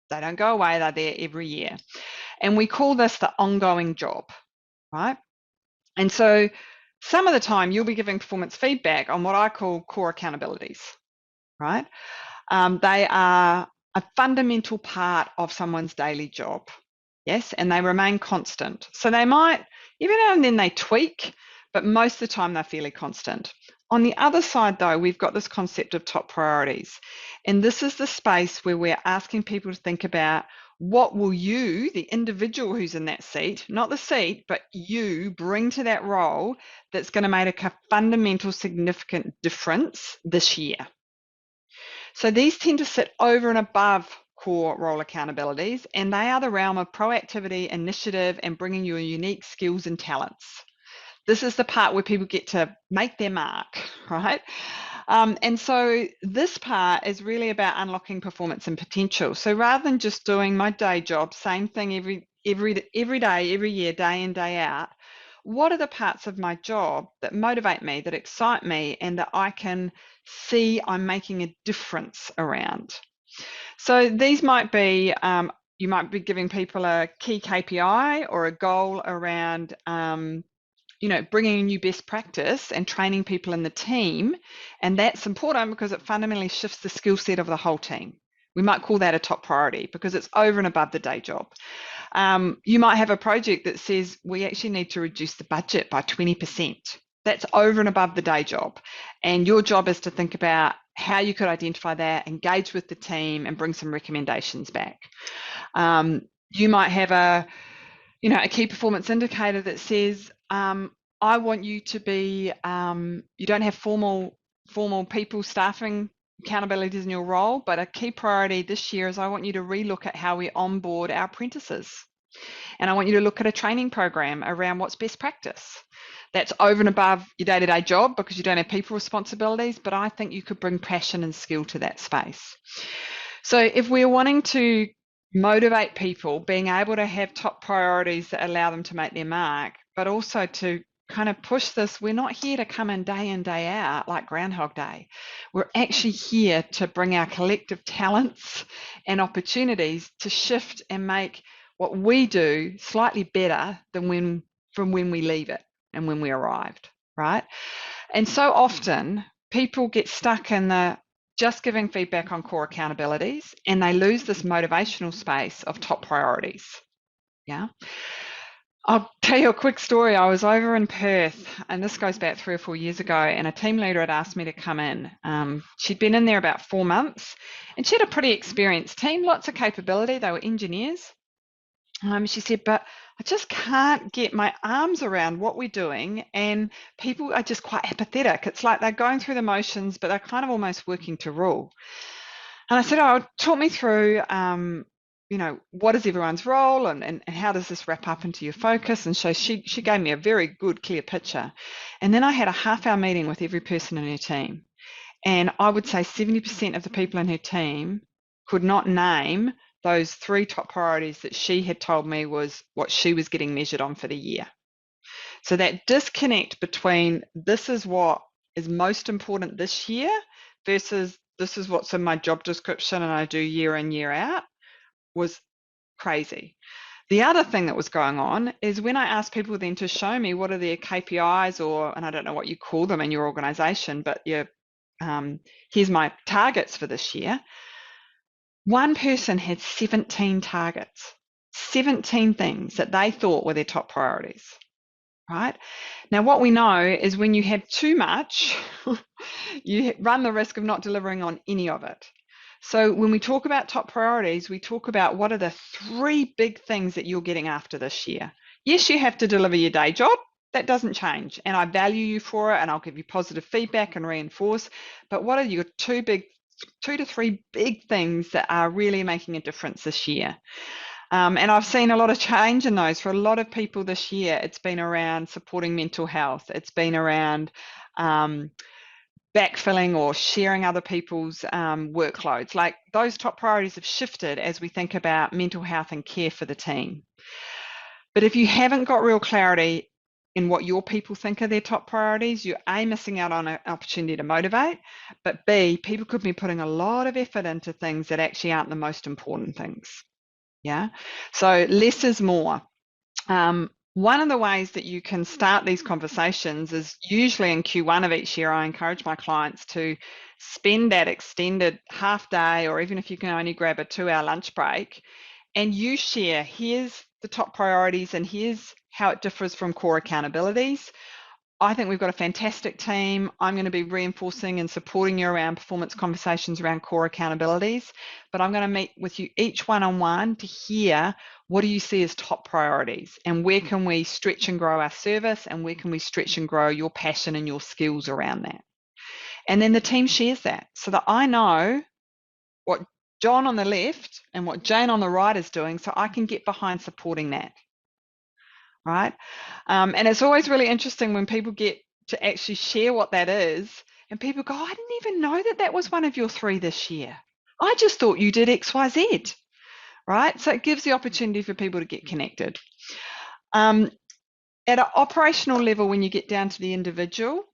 don't go away, they're there every year. And we call this the ongoing job, right? And so some of the time you'll be giving performance feedback on what I call core accountabilities, right? They are a fundamental part of someone's daily job, yes, and they remain constant. So they might, every now and then they tweak, but most of the time they're fairly constant. On the other side, though, we've got this concept of top priorities. And this is the space where we're asking people to think about what will you, the individual who's in that seat, not the seat, but you, bring to that role that's going to make a fundamental, significant difference this year. So these tend to sit over and above core role accountabilities, and they are the realm of proactivity, initiative, and bringing your unique skills and talents. This is the part where people get to make their mark, right? And so this part is really about unlocking performance and potential. So rather than just doing my day job, same thing every day, every year, day in, day out, what are the parts of my job that motivate me, that excite me, and that I can see I'm making a difference around? So these might be, you might be giving people a key KPI or a goal around, bringing a new best practice and training people in the team. And that's important because it fundamentally shifts the skill set of the whole team. We might call that a top priority because it's over and above the day job. You might have a project that says we actually need to reduce the budget by 20%. That's over and above the day job. And your job is to think about how you could identify that, engage with the team, and bring some recommendations back. You might have a key performance indicator that says, I want you to be, you don't have formal people staffing accountabilities in your role, but a key priority this year is I want you to relook at how we onboard our apprentices. And I want you to look at a training program around what's best practice. That's over and above your day-to-day job because you don't have people responsibilities, but I think you could bring passion and skill to that space. So if we're wanting to motivate people, being able to have top priorities that allow them to make their mark, but also to kind of push this, we're not here to come in, day out like Groundhog Day. We're actually here to bring our collective talents and opportunities to shift and make what we do slightly better than from when we leave it and when we arrived, right? And so often people get stuck in the just giving feedback on core accountabilities and they lose this motivational space of top priorities. Yeah. I'll tell you a quick story. I was over in Perth, and this goes back 3 or 4 years ago, and a team leader had asked me to come in. She'd been in there about 4 months, and she had a pretty experienced team, lots of capability. They were engineers. She said, but I just can't get my arms around what we're doing, and people are just quite apathetic. It's like they're going through the motions, but they're kind of almost working to rule. And I said, talk me through, what is everyone's role and how does this wrap up into your focus? And so she gave me a very good, clear picture. And then I had a half-hour meeting with every person in her team. And I would say 70% of the people in her team could not name those 3 top priorities that she had told me was what she was getting measured on for the year. So that disconnect between this is what is most important this year versus this is what's in my job description and I do year in, year out was crazy. The other thing that was going on is when I asked people then to show me what are their KPIs and I don't know what you call them in your organization, but here's my targets for this year. One person had 17 targets, 17 things that they thought were their top priorities, right? Now, what we know is when you have too much, you run the risk of not delivering on any of it. So when we talk about top priorities, we talk about what are the 3 big things that you're getting after this year. Yes, you have to deliver your day job. That doesn't change. And I value you for it and I'll give you positive feedback and reinforce. But what are your 2 to 3 big things that are really making a difference this year? And I've seen a lot of change in those. For a lot of people this year, it's been around supporting mental health. It's been around backfilling or sharing other people's workloads. Like those top priorities have shifted as we think about mental health and care for the team. But if you haven't got real clarity in what your people think are their top priorities, you're A, missing out on an opportunity to motivate, but B, people could be putting a lot of effort into things that actually aren't the most important things. Yeah. So less is more. One of the ways that you can start these conversations is usually in Q1 of each year, I encourage my clients to spend that extended half day, or even if you can only grab a 2-hour lunch break, and you share, here's the top priorities and here's how it differs from core accountabilities. I think we've got a fantastic team. I'm going to be reinforcing and supporting you around performance conversations around core accountabilities, but I'm going to meet with you each one-on-one to hear what do you see as top priorities and where can we stretch and grow our service and where can we stretch and grow your passion and your skills around that. And then the team shares that so that I know what John on the left and what Jane on the right is doing so I can get behind supporting that. Right? And it's always really interesting when people get to actually share what that is And people go, I didn't even know that that was one of your 3 this year. I just thought you did X, Y, Z, right? So it gives the opportunity for people to get connected. At an operational level, when you get down to the individual,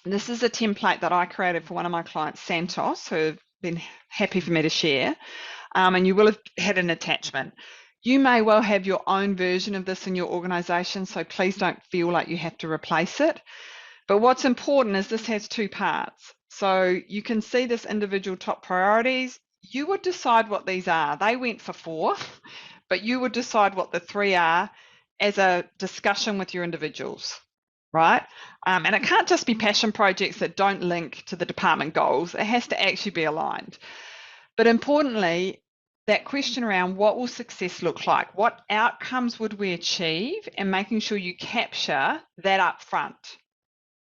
this is a template that I created for one of my clients, Santos, who have been happy for me to share. And you will have had an attachment. You may well have your own version of this in your organisation, so please don't feel like you have to replace it. But what's important is this has 2 parts. So you can see this individual top priorities. You would decide what these are. They went for 4, but you would decide what the 3 are as a discussion with your individuals, right? And it can't just be passion projects that don't link to the department goals. It has to actually be aligned. But importantly, that question around what will success look like? What outcomes would we achieve? And making sure you capture that up front,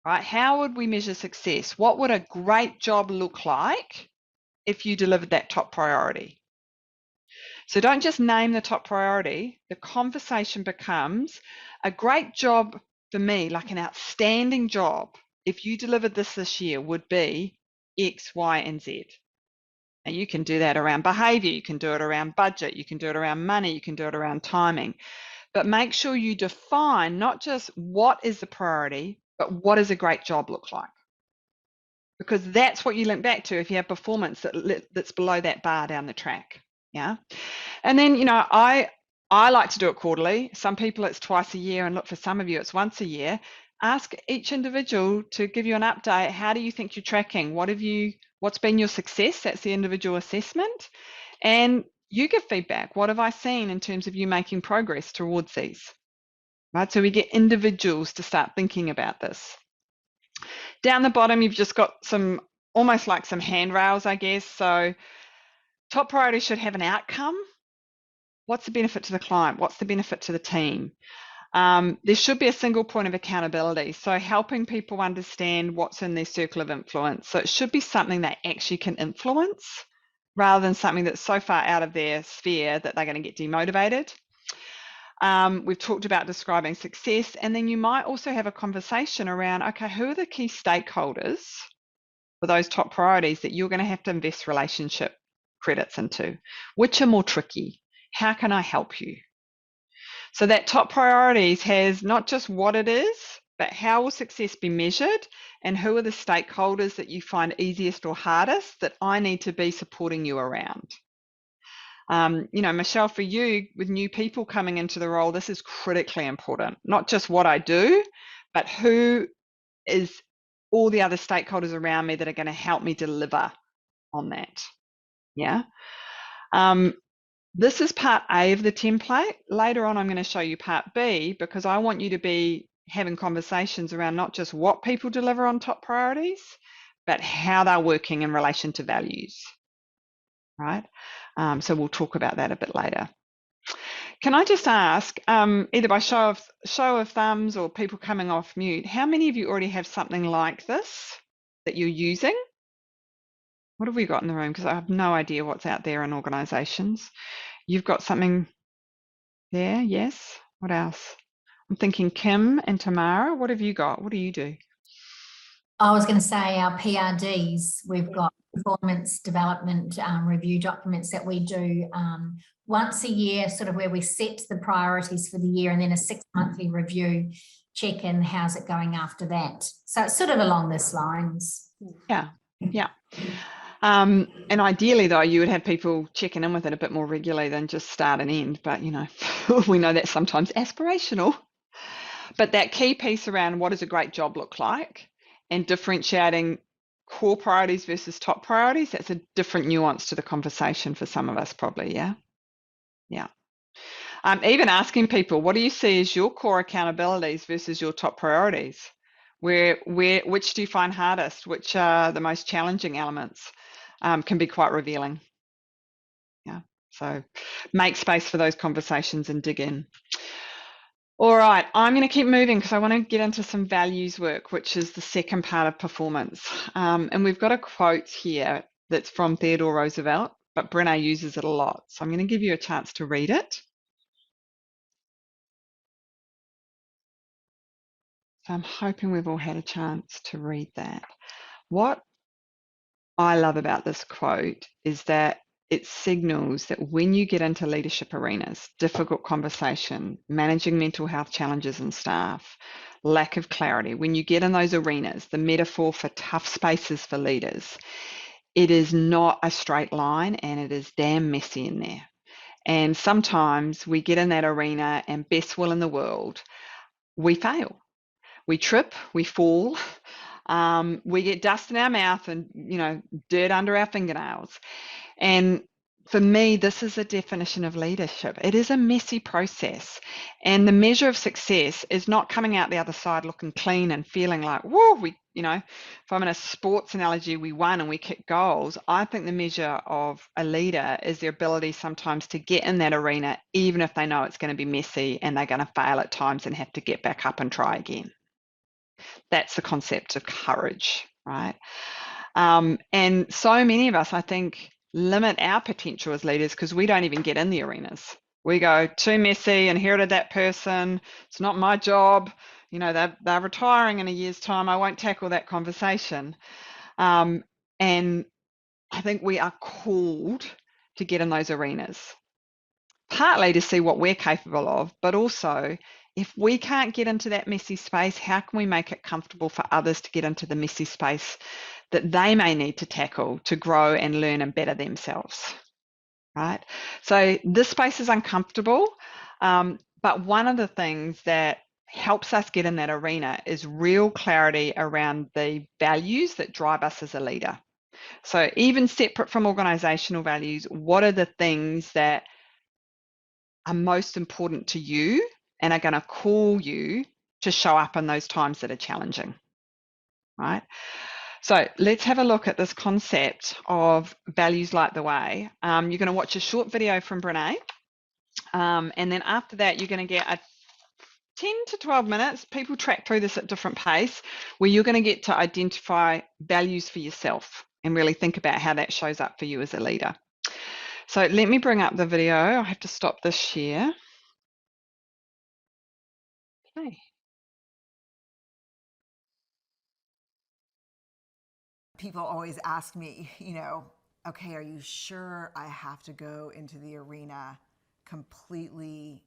right? How would we measure success? What would a great job look like if you delivered that top priority? So don't just name the top priority. The conversation becomes a great job for me, like an outstanding job, if you delivered this year, would be X, Y, and Z. And you can do that around behavior, you can do it around budget, you can do it around money, you can do it around timing. But make sure you define not just what is the priority, but what does a great job look like? Because that's what you link back to if you have performance that's below that bar down the track. Yeah. And then, you know, I like to do it quarterly. Some people it's twice a year, and look, for some of you it's once a year. Ask each individual to give you an update. How do you think you're tracking? What's been your success? That's the individual assessment. And you give feedback. What have I seen in terms of you making progress towards these? Right? So we get individuals to start thinking about this. Down the bottom, you've just got some, almost like some handrails, I guess. So top priority should have an outcome. What's the benefit to the client? What's the benefit to the team? There should be a single point of accountability. So helping people understand what's in their circle of influence. So it should be something they actually can influence rather than something that's so far out of their sphere that they're going to get demotivated. We've talked about describing success, and then you might also have a conversation around, okay, who are the key stakeholders for those top priorities that you're going to have to invest relationship credits into? Which are more tricky? How can I help you? So that top priorities has not just what it is, but how will success be measured, and who are the stakeholders that you find easiest or hardest that I need to be supporting you around. You know, Michelle, for you, with new people coming into the role, this is critically important. Not just what I do, but who is all the other stakeholders around me that are going to help me deliver on that. Yeah. This is part A of the template. Later on, I'm going to show you part B, because I want you to be having conversations around not just what people deliver on top priorities, but how they're working in relation to values, right? So we'll talk about that a bit later. Can I just ask, either by show of thumbs or people coming off mute, how many of you already have something like this that you're using? What have we got in the room? Because I have no idea what's out there in organisations. You've got something there, yes? What else? I'm thinking Kim and Tamara, what have you got? What do you do? I was going to say our PRDs, we've got performance development review documents that we do once a year, sort of where we set the priorities for the year, and then a 6-monthly review, check in, how's it going after that. So it's sort of along these lines. Yeah, yeah. And ideally, though, you would have people checking in with it a bit more regularly than just start and end. But, you know, we know that's sometimes aspirational. But that key piece around what does a great job look like, and differentiating core priorities versus top priorities, that's a different nuance to the conversation for some of us probably, yeah? Yeah. Even asking people, what do you see as your core accountabilities versus your top priorities? Which do you find hardest? Which are the most challenging elements? Can be quite revealing. Yeah, so make space for those conversations and dig in. All right, I'm going to keep moving because I want to get into some values work, which is the second part of performance. And we've got a quote here that's from Theodore Roosevelt, but Brené uses it a lot. So I'm going to give you a chance to read it. So I'm hoping we've all had a chance to read that. What I love about this quote is that it signals that when you get into leadership arenas, difficult conversation, managing mental health challenges in staff, lack of clarity, when you get in those arenas, the metaphor for tough spaces for leaders, it is not a straight line and it is damn messy in there. And sometimes we get in that arena and best will in the world, we fail. We trip, we fall, we get dust in our mouth and, dirt under our fingernails. And for me, this is a definition of leadership. It is a messy process. And the measure of success is not coming out the other side looking clean and feeling like, whoa, if I'm in a sports analogy, we won and we kicked goals. I think the measure of a leader is their ability sometimes to get in that arena, even if they know it's going to be messy and they're going to fail at times and have to get back up and try again. That's the concept of courage, right? And so many of us, I think, limit our potential as leaders because we don't even get in the arenas. We go, too messy, inherited that person, it's not my job, they're retiring in a year's time, I won't tackle that conversation. And I think we are called to get in those arenas, partly to see what we're capable of, but also if we can't get into that messy space, how can we make it comfortable for others to get into the messy space that they may need to tackle to grow and learn and better themselves, right? So this space is uncomfortable, but one of the things that helps us get in that arena is real clarity around the values that drive us as a leader. So even separate from organizational values, what are the things that are most important to you and are going to call you to show up in those times that are challenging, right? So let's have a look at this concept of values light the way. You're going to watch a short video from Brene, and then after that, you're going to get a 10 to 12 minutes. People track through this at different pace, where you're going to get to identify values for yourself and really think about how that shows up for you as a leader. So let me bring up the video. I have to stop this share. Okay. People always ask me, okay, are you sure I have to go into the arena completely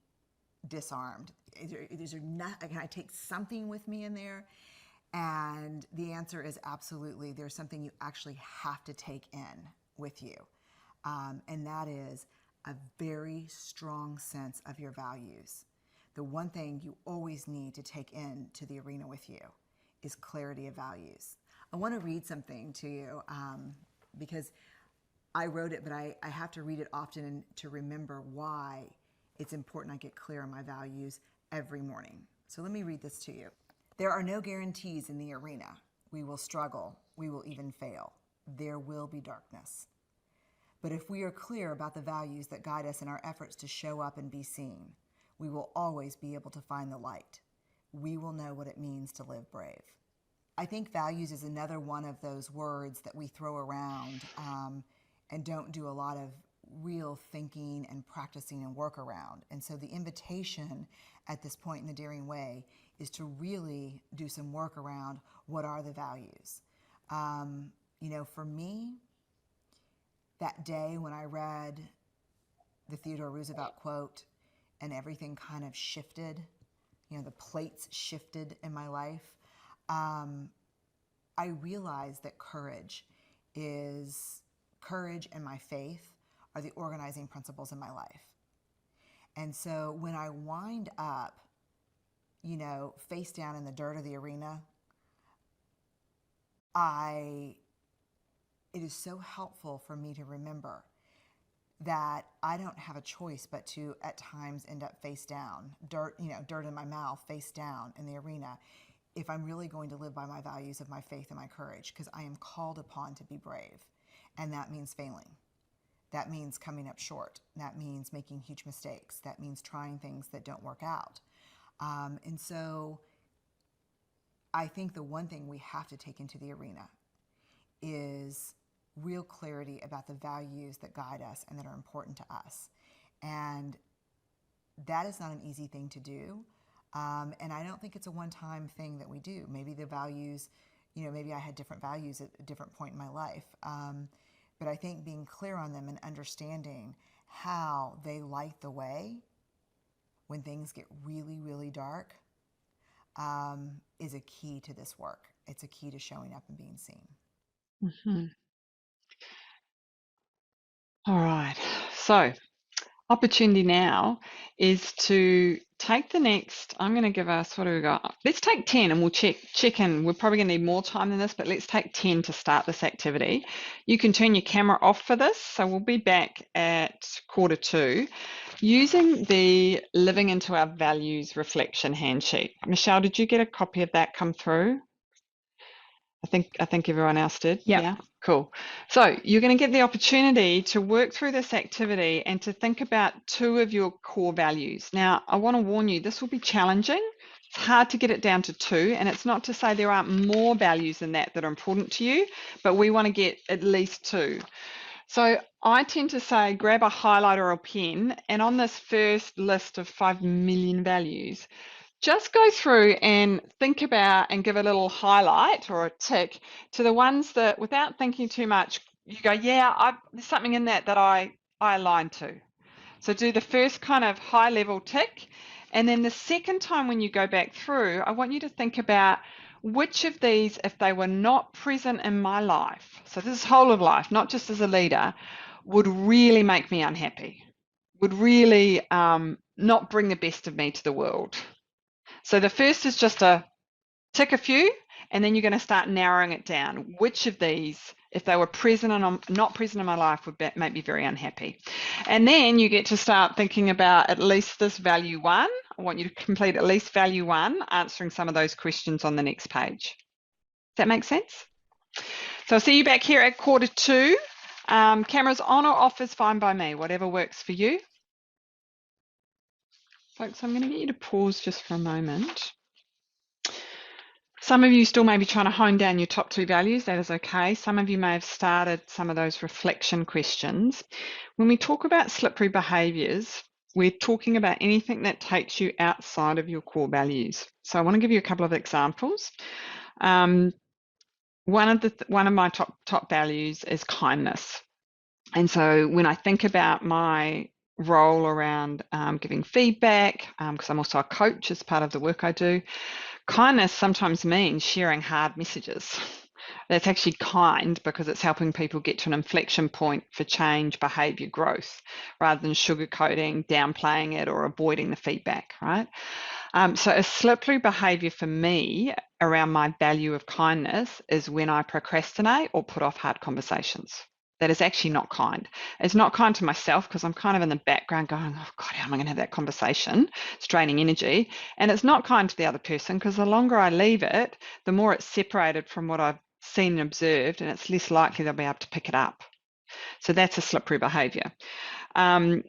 disarmed? Can I take something with me in there? And the answer is absolutely. There's something you actually have to take in with you. And that is a very strong sense of your values. The one thing you always need to take into the arena with you is clarity of values. I want to read something to you because I wrote it, but I have to read it often to remember why it's important I get clear on my values every morning. So let me read this to you. There are no guarantees in the arena. We will struggle. We will even fail. There will be darkness. But if we are clear about the values that guide us in our efforts to show up and be seen, we will always be able to find the light. We will know what it means to live brave. I think values is another one of those words that we throw around and don't do a lot of real thinking and practicing and work around. And so the invitation at this point in the Daring Way is to really do some work around what are the values. For me, that day when I read the Theodore Roosevelt quote and everything kind of shifted, the plates shifted in my life, I realized that courage and my faith are the organizing principles in my life. And so when I wind up, face down in the dirt of the arena, it is so helpful for me to remember that I don't have a choice but to at times end up face down, dirt in my mouth, face down in the arena, if I'm really going to live by my values of my faith and my courage, because I am called upon to be brave. And that means failing. That means coming up short. That means making huge mistakes. That means trying things that don't work out. And so I think the one thing we have to take into the arena is real clarity about the values that guide us and that are important to us. And that is not an easy thing to do. And I don't think it's a one-time thing that we do. Maybe the values, maybe I had different values at a different point in my life. But I think being clear on them and understanding how they light the way when things get really, really dark is a key to this work. It's a key to showing up and being seen. Mm-hmm. All right. So opportunity now is to take the next, I'm going to give us, what do we got? Let's take 10 and we'll check in. We're probably going to need more time than this, but let's take 10 to start this activity. You can turn your camera off for this. So we'll be back at 1:45 using the Living Into Our Values reflection handsheet. Michelle, did you get a copy of that come through? I think everyone else did. Yep. Yeah, cool. So you're going to get the opportunity to work through this activity and to think about 2 of your core values. Now, I want to warn you, this will be challenging. It's hard to get it down to 2, and it's not to say there aren't more values than that are important to you, but we want to get at least 2. So I tend to say grab a highlighter or a pen, and on this first list of 5 million values, just go through and think about and give a little highlight or a tick to the ones that, without thinking too much, you go, yeah, there's something in that I align to. So do the first kind of high level tick. And then the second time when you go back through, I want you to think about which of these, if they were not present in my life, so this is whole of life, not just as a leader, would really make me unhappy, would really not bring the best of me to the world. So the first is just to tick a few, and then you're going to start narrowing it down. Which of these, if they were present and not present in my life, would make me very unhappy? And then you get to start thinking about at least this value 1. I want you to complete at least value 1, answering some of those questions on the next page. Does that make sense? So I'll see you back here at 1:45. Cameras on or off is fine by me, whatever works for you. Folks, I'm going to get you to pause just for a moment. Some of you still may be trying to hone down your top 2 values. That is okay. Some of you may have started some of those reflection questions. When we talk about slippery behaviours, we're talking about anything that takes you outside of your core values. So I want to give you a couple of examples. One of my top values is kindness. And so when I think about my role around giving feedback, because I'm also a coach as part of the work I do, kindness sometimes means sharing hard messages. That's actually kind because it's helping people get to an inflection point for change, behaviour growth, rather than sugarcoating, downplaying it, or avoiding the feedback, right? So a slippery behaviour for me around my value of kindness is when I procrastinate or put off hard conversations. That is actually not kind. It's not kind to myself because I'm kind of in the background going, oh God, how am I going to have that conversation? It's draining energy. And it's not kind to the other person because the longer I leave it, the more it's separated from what I've seen and observed, and it's less likely they'll be able to pick it up. So that's a slippery behaviour. Another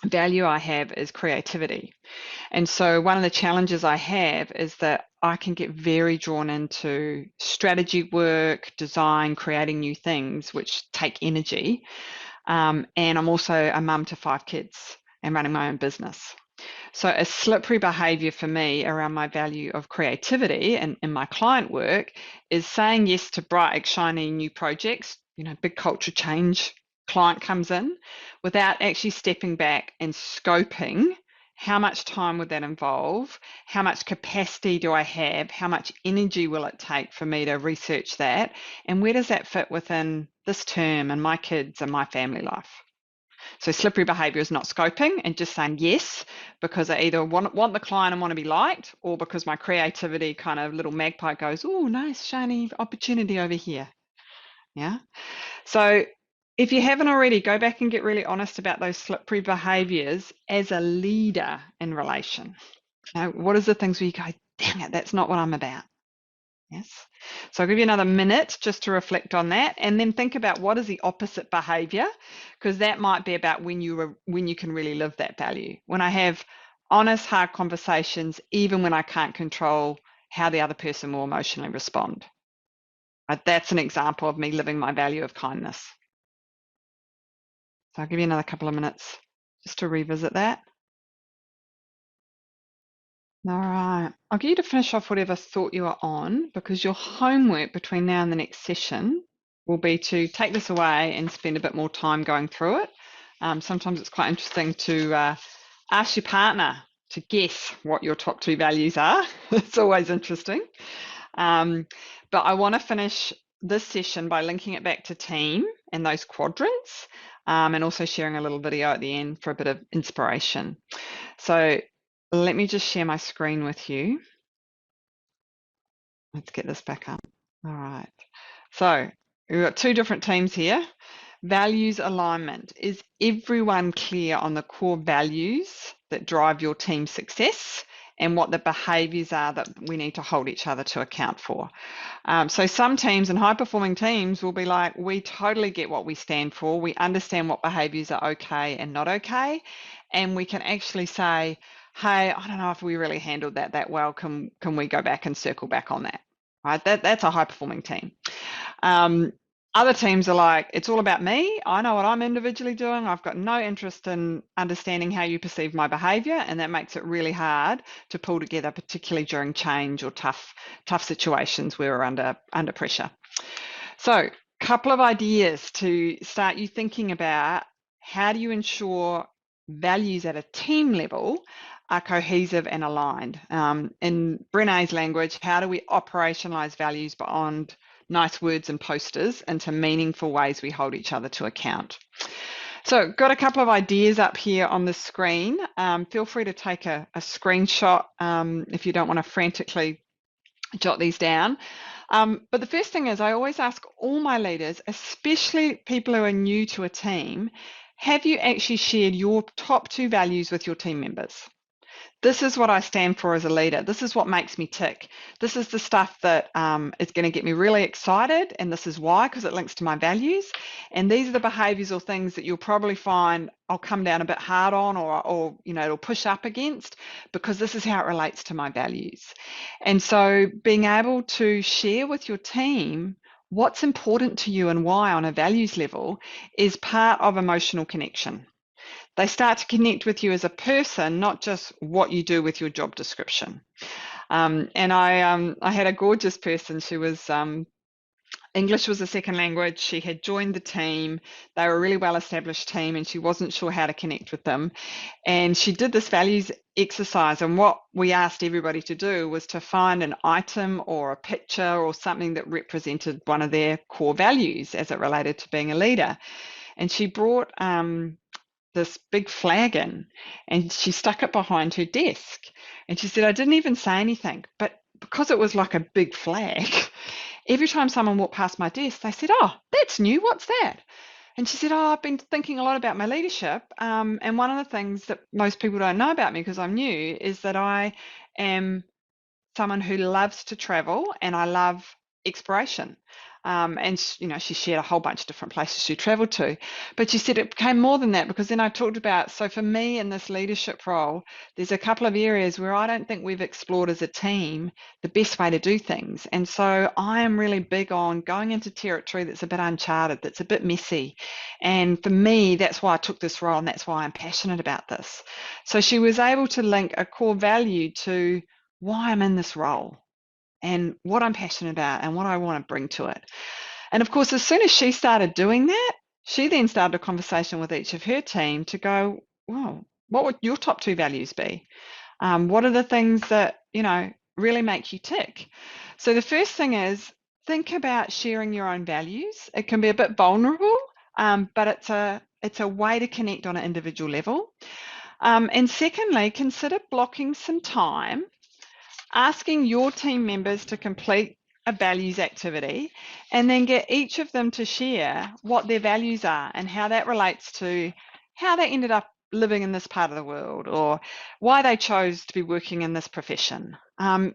value I have is creativity. And so one of the challenges I have is that I can get very drawn into strategy work, design, creating new things, which take energy. And I'm also a mum to 5 kids and running my own business. So a slippery behaviour for me around my value of creativity and in my client work is saying yes to bright, shiny new projects, big culture change client comes in, without actually stepping back and scoping how much time would that involve, how much capacity do I have, how much energy will it take for me to research that, and where does that fit within this term and my kids and my family life. So slippery behaviour is not scoping and just saying yes because I either want the client and want to be liked, or because my creativity kind of little magpie goes, oh, nice shiny opportunity over here. Yeah. So if you haven't already, go back and get really honest about those slippery behaviours as a leader in relation. What is the things where you go, dang it, that's not what I'm about. Yes. So I'll give you another minute just to reflect on that, and then think about what is the opposite behaviour, because that might be about when you can really live that value. When I have honest, hard conversations, even when I can't control how the other person will emotionally respond. That's an example of me living my value of kindness. So I'll give you another couple of minutes just to revisit that. All right. I'll get you to finish off whatever thought you are on, because your homework between now and the next session will be to take this away and spend a bit more time going through it. Sometimes it's quite interesting to ask your partner to guess what your top 2 values are. It's always interesting. But I want to finish this session by linking it back to team and those quadrants, and also sharing a little video at the end for a bit of inspiration. So let me just share my screen with you. Let's get this back up. All right. So we've got 2 different teams here. Values alignment. Is everyone clear on the core values that drive your team's success and what the behaviours are that we need to hold each other to account for? So some teams and high-performing teams will be like, we totally get what we stand for. We understand what behaviours are okay and not okay. And we can actually say, hey, I don't know if we really handled that well. Can we go back and circle back on that? Right? That's a high-performing team. Other teams are like, it's all about me. I know what I'm individually doing. I've got no interest in understanding how you perceive my behaviour, and that makes it really hard to pull together, particularly during change or tough situations where we're under pressure. So a couple of ideas to start you thinking about: how do you ensure values at a team level are cohesive and aligned? In Brené's language, how do we operationalise values beyond nice words and posters into meaningful ways we hold each other to account? So got a couple of ideas up here on the screen. Feel free to take a screenshot if you don't want to frantically jot these down. But the first thing is, I always ask all my leaders, especially people who are new to a team, have you actually shared your top 2 values with your team members? This is what I stand for as a leader. This is what makes me tick. This is the stuff that is going to get me really excited, and this is why, because it links to my values. And these are the behaviours or things that you'll probably find I'll come down a bit hard on, or it'll push up against, because this is how it relates to my values. And so being able to share with your team what's important to you and why on a values level is part of emotional connection. They start to connect with you as a person, not just what you do with your job description. And I had a gorgeous person. She was English was a second language. She had joined the team. They were a really well-established team, and she wasn't sure how to connect with them. And she did this values exercise. And what we asked everybody to do was to find an item or a picture or something that represented one of their core values as it related to being a leader. And she brought this big flag in, and she stuck it behind her desk. And she said, I didn't even say anything, but because it was like a big flag, every time someone walked past my desk, they said, oh, that's new, what's that? And she said, oh, I've been thinking a lot about my leadership. And one of the things that most people don't know about me, because I'm new, is that I am someone who loves to travel, and I love exploration. And she shared a whole bunch of different places she traveled to, but she said it became more than that, because then I talked about, so for me in this leadership role, there's a couple of areas where I don't think we've explored as a team the best way to do things. And so I am really big on going into territory that's a bit uncharted, that's a bit messy. And for me, that's why I took this role, and that's why I'm passionate about this. So she was able to link a core value to why I'm in this role, and what I'm passionate about, and what I want to bring to it. And of course, as soon as she started doing that, she then started a conversation with each of her team to go, well, what would your top 2 values be? What are the things that, really make you tick? So the first thing is, think about sharing your own values. It can be a bit vulnerable, but it's a way to connect on an individual level. And secondly, consider blocking some time, asking your team members to complete a values activity, and then get each of them to share what their values are and how that relates to how they ended up living in this part of the world, or why they chose to be working in this profession.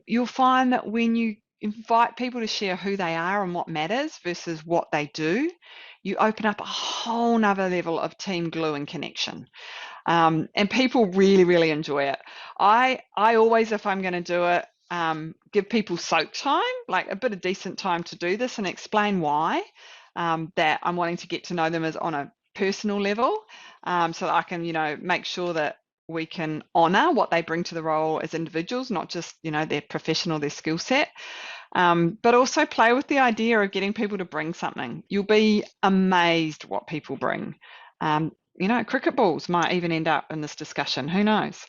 You'll find that when you invite people to share who they are and what matters versus what they do, you open up a whole nother level of team glue and connection. And people really, really enjoy it. I always, if I'm going to do it, give people soak time, like a bit of decent time to do this, and explain why, that I'm wanting to get to know them as on a personal level, so that I can, make sure that we can honour what they bring to the role as individuals, not just, their professional, their skill set, but also play with the idea of getting people to bring something. You'll be amazed what people bring. Cricket balls might even end up in this discussion, who knows?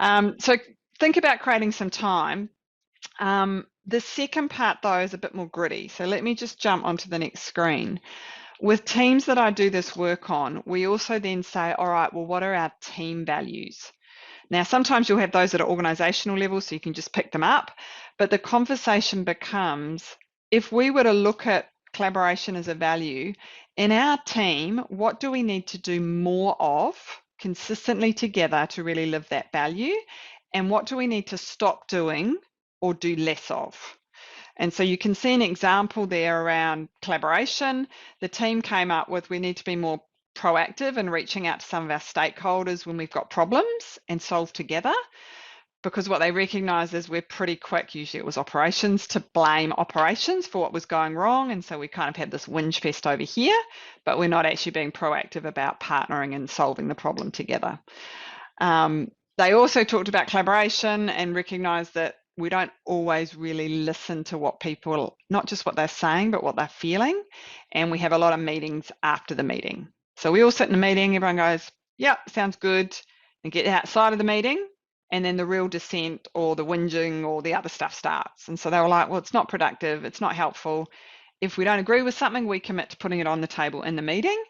So think about creating some time. The second part, though, is a bit more gritty. So let me just jump onto the next screen. With teams that I do this work on, we also then say, all right, well, what are our team values? Now, sometimes you'll have those at an organisational level, so you can just pick them up. But the conversation becomes, if we were to look at collaboration as a value, in our team, what do we need to do more of consistently together to really live that value? And what do we need to stop doing or do less of? And so you can see an example there around collaboration. The team came up with, we need to be more proactive in reaching out to some of our stakeholders when we've got problems and solve together, because what they recognise is we're pretty quick, usually it was operations, to blame operations for what was going wrong. And so we kind of had this whinge fest over here, but we're not actually being proactive about partnering and solving the problem together. They also talked about collaboration and recognised that we don't always really listen to what people, not just what they're saying, but what they're feeling. And we have a lot of meetings after the meeting. So we all sit in a meeting, everyone goes, yeah, sounds good, and get outside of the meeting. And then the real dissent or the whinging or the other stuff starts. And so they were like, well, it's not productive, it's not helpful. If we don't agree with something, we commit to putting it on the table in the meeting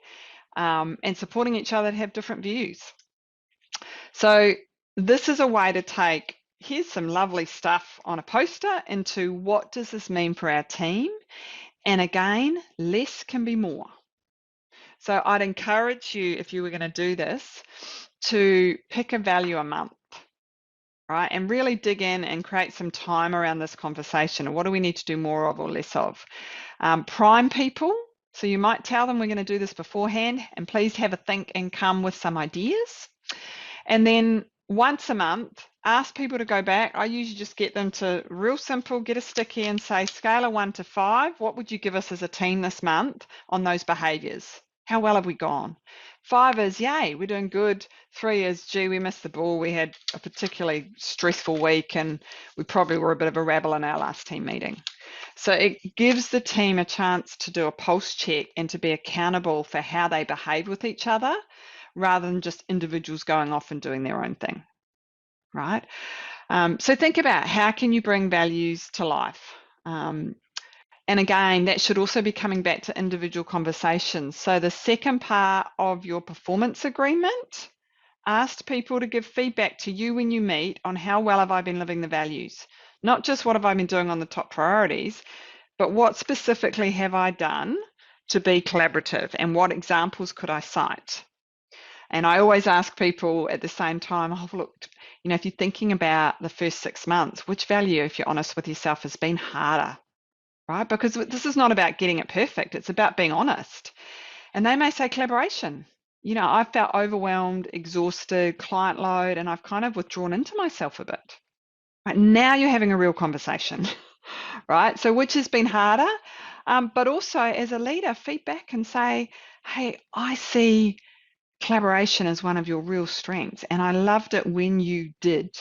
and supporting each other to have different views. So this is a way to take, here's some lovely stuff on a poster, into what does this mean for our team? And again, less can be more. So I'd encourage you, if you were going to do this, to pick a value a month, right? And really dig in and create some time around this conversation. What do we need to do more of or less of? Prime people. So you might tell them we're going to do this beforehand, and please have a think and come with some ideas. And then once a month, ask people to go back. I usually just get them to, real simple, get a sticky and say, scale of 1 to 5, what would you give us as a team this month on those behaviours? How well have we gone? 5 is, yay, we're doing good. 3 is, gee, we missed the ball. We had a particularly stressful week and we probably were a bit of a rabble in our last team meeting. So it gives the team a chance to do a pulse check and to be accountable for how they behave with each other, rather than just individuals going off and doing their own thing, right? So think about, how can you bring values to life? And again, that should also be coming back to individual conversations. So the second part of your performance agreement asked people to give feedback to you when you meet on how well have I been living the values. Not just what have I been doing on the top priorities, but what specifically have I done to be collaborative, and what examples could I cite? And I always ask people at the same time, oh, look, if you're thinking about the first 6 months, which value, if you're honest with yourself, has been harder, right? Because this is not about getting it perfect. It's about being honest. And they may say collaboration. I've felt overwhelmed, exhausted, client load, and I've kind of withdrawn into myself a bit. Right? Now you're having a real conversation, right? So which has been harder? But also as a leader, feedback and say, hey, I see collaboration is one of your real strengths, and I loved it when you did,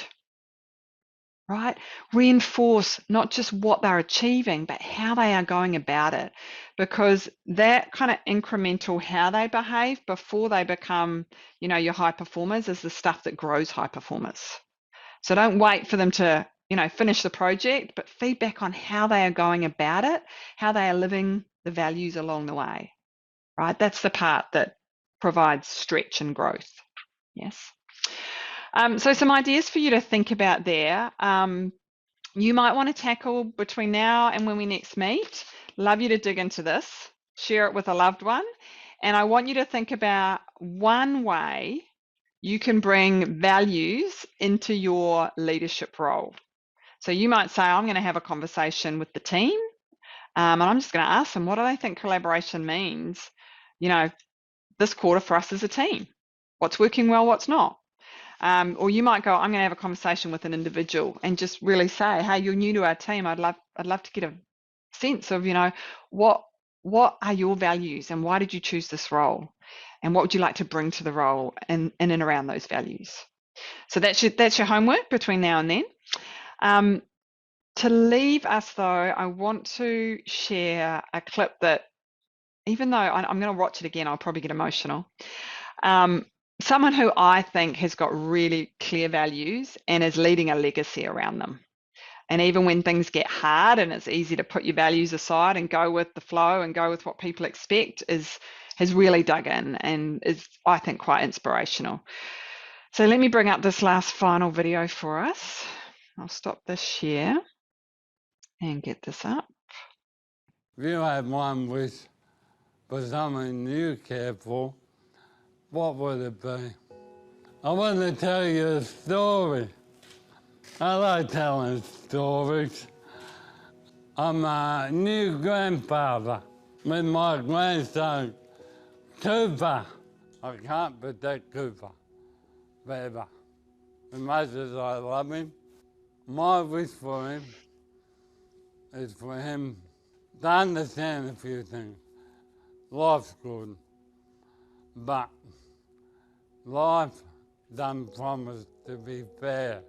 right? Reinforce not just what they're achieving, but how they are going about it, because that kind of incremental how they behave before they become, your high performers is the stuff that grows high performers. So don't wait for them to, finish the project, but feedback on how they are going about it, how they are living the values along the way, right? That's the part that provides stretch and growth. Yes. So some ideas for you to think about there. You might want to tackle between now and when we next meet. Love you to dig into this, share it with a loved one. And I want you to think about one way you can bring values into your leadership role. So you might say, I'm going to have a conversation with the team, and I'm just going to ask them, what do they think collaboration means, this quarter for us as a team? What's working well, what's not? Or you might go, I'm going to have a conversation with an individual and just really say, hey, you're new to our team. I'd love to get a sense of, what are your values and why did you choose this role? And what would you like to bring to the role in and around those values? So that's your homework between now and then. To leave us though, I want to share a clip that, even though I'm going to watch it again, I'll probably get emotional. Someone who I think has got really clear values and is leading a legacy around them. And even when things get hard and it's easy to put your values aside and go with the flow and go with what people expect, has really dug in and is, I think, quite inspirational. So let me bring up this last final video for us. I'll stop this share and get this up. If you had one wish for something you care for, what would it be? I want to tell you a story. I like telling stories. I'm a new grandfather with my grandson, Cooper. I can't protect Cooper forever. As much as I love him, my wish for him is for him to understand a few things. Life's good, but life doesn't promise to be fair.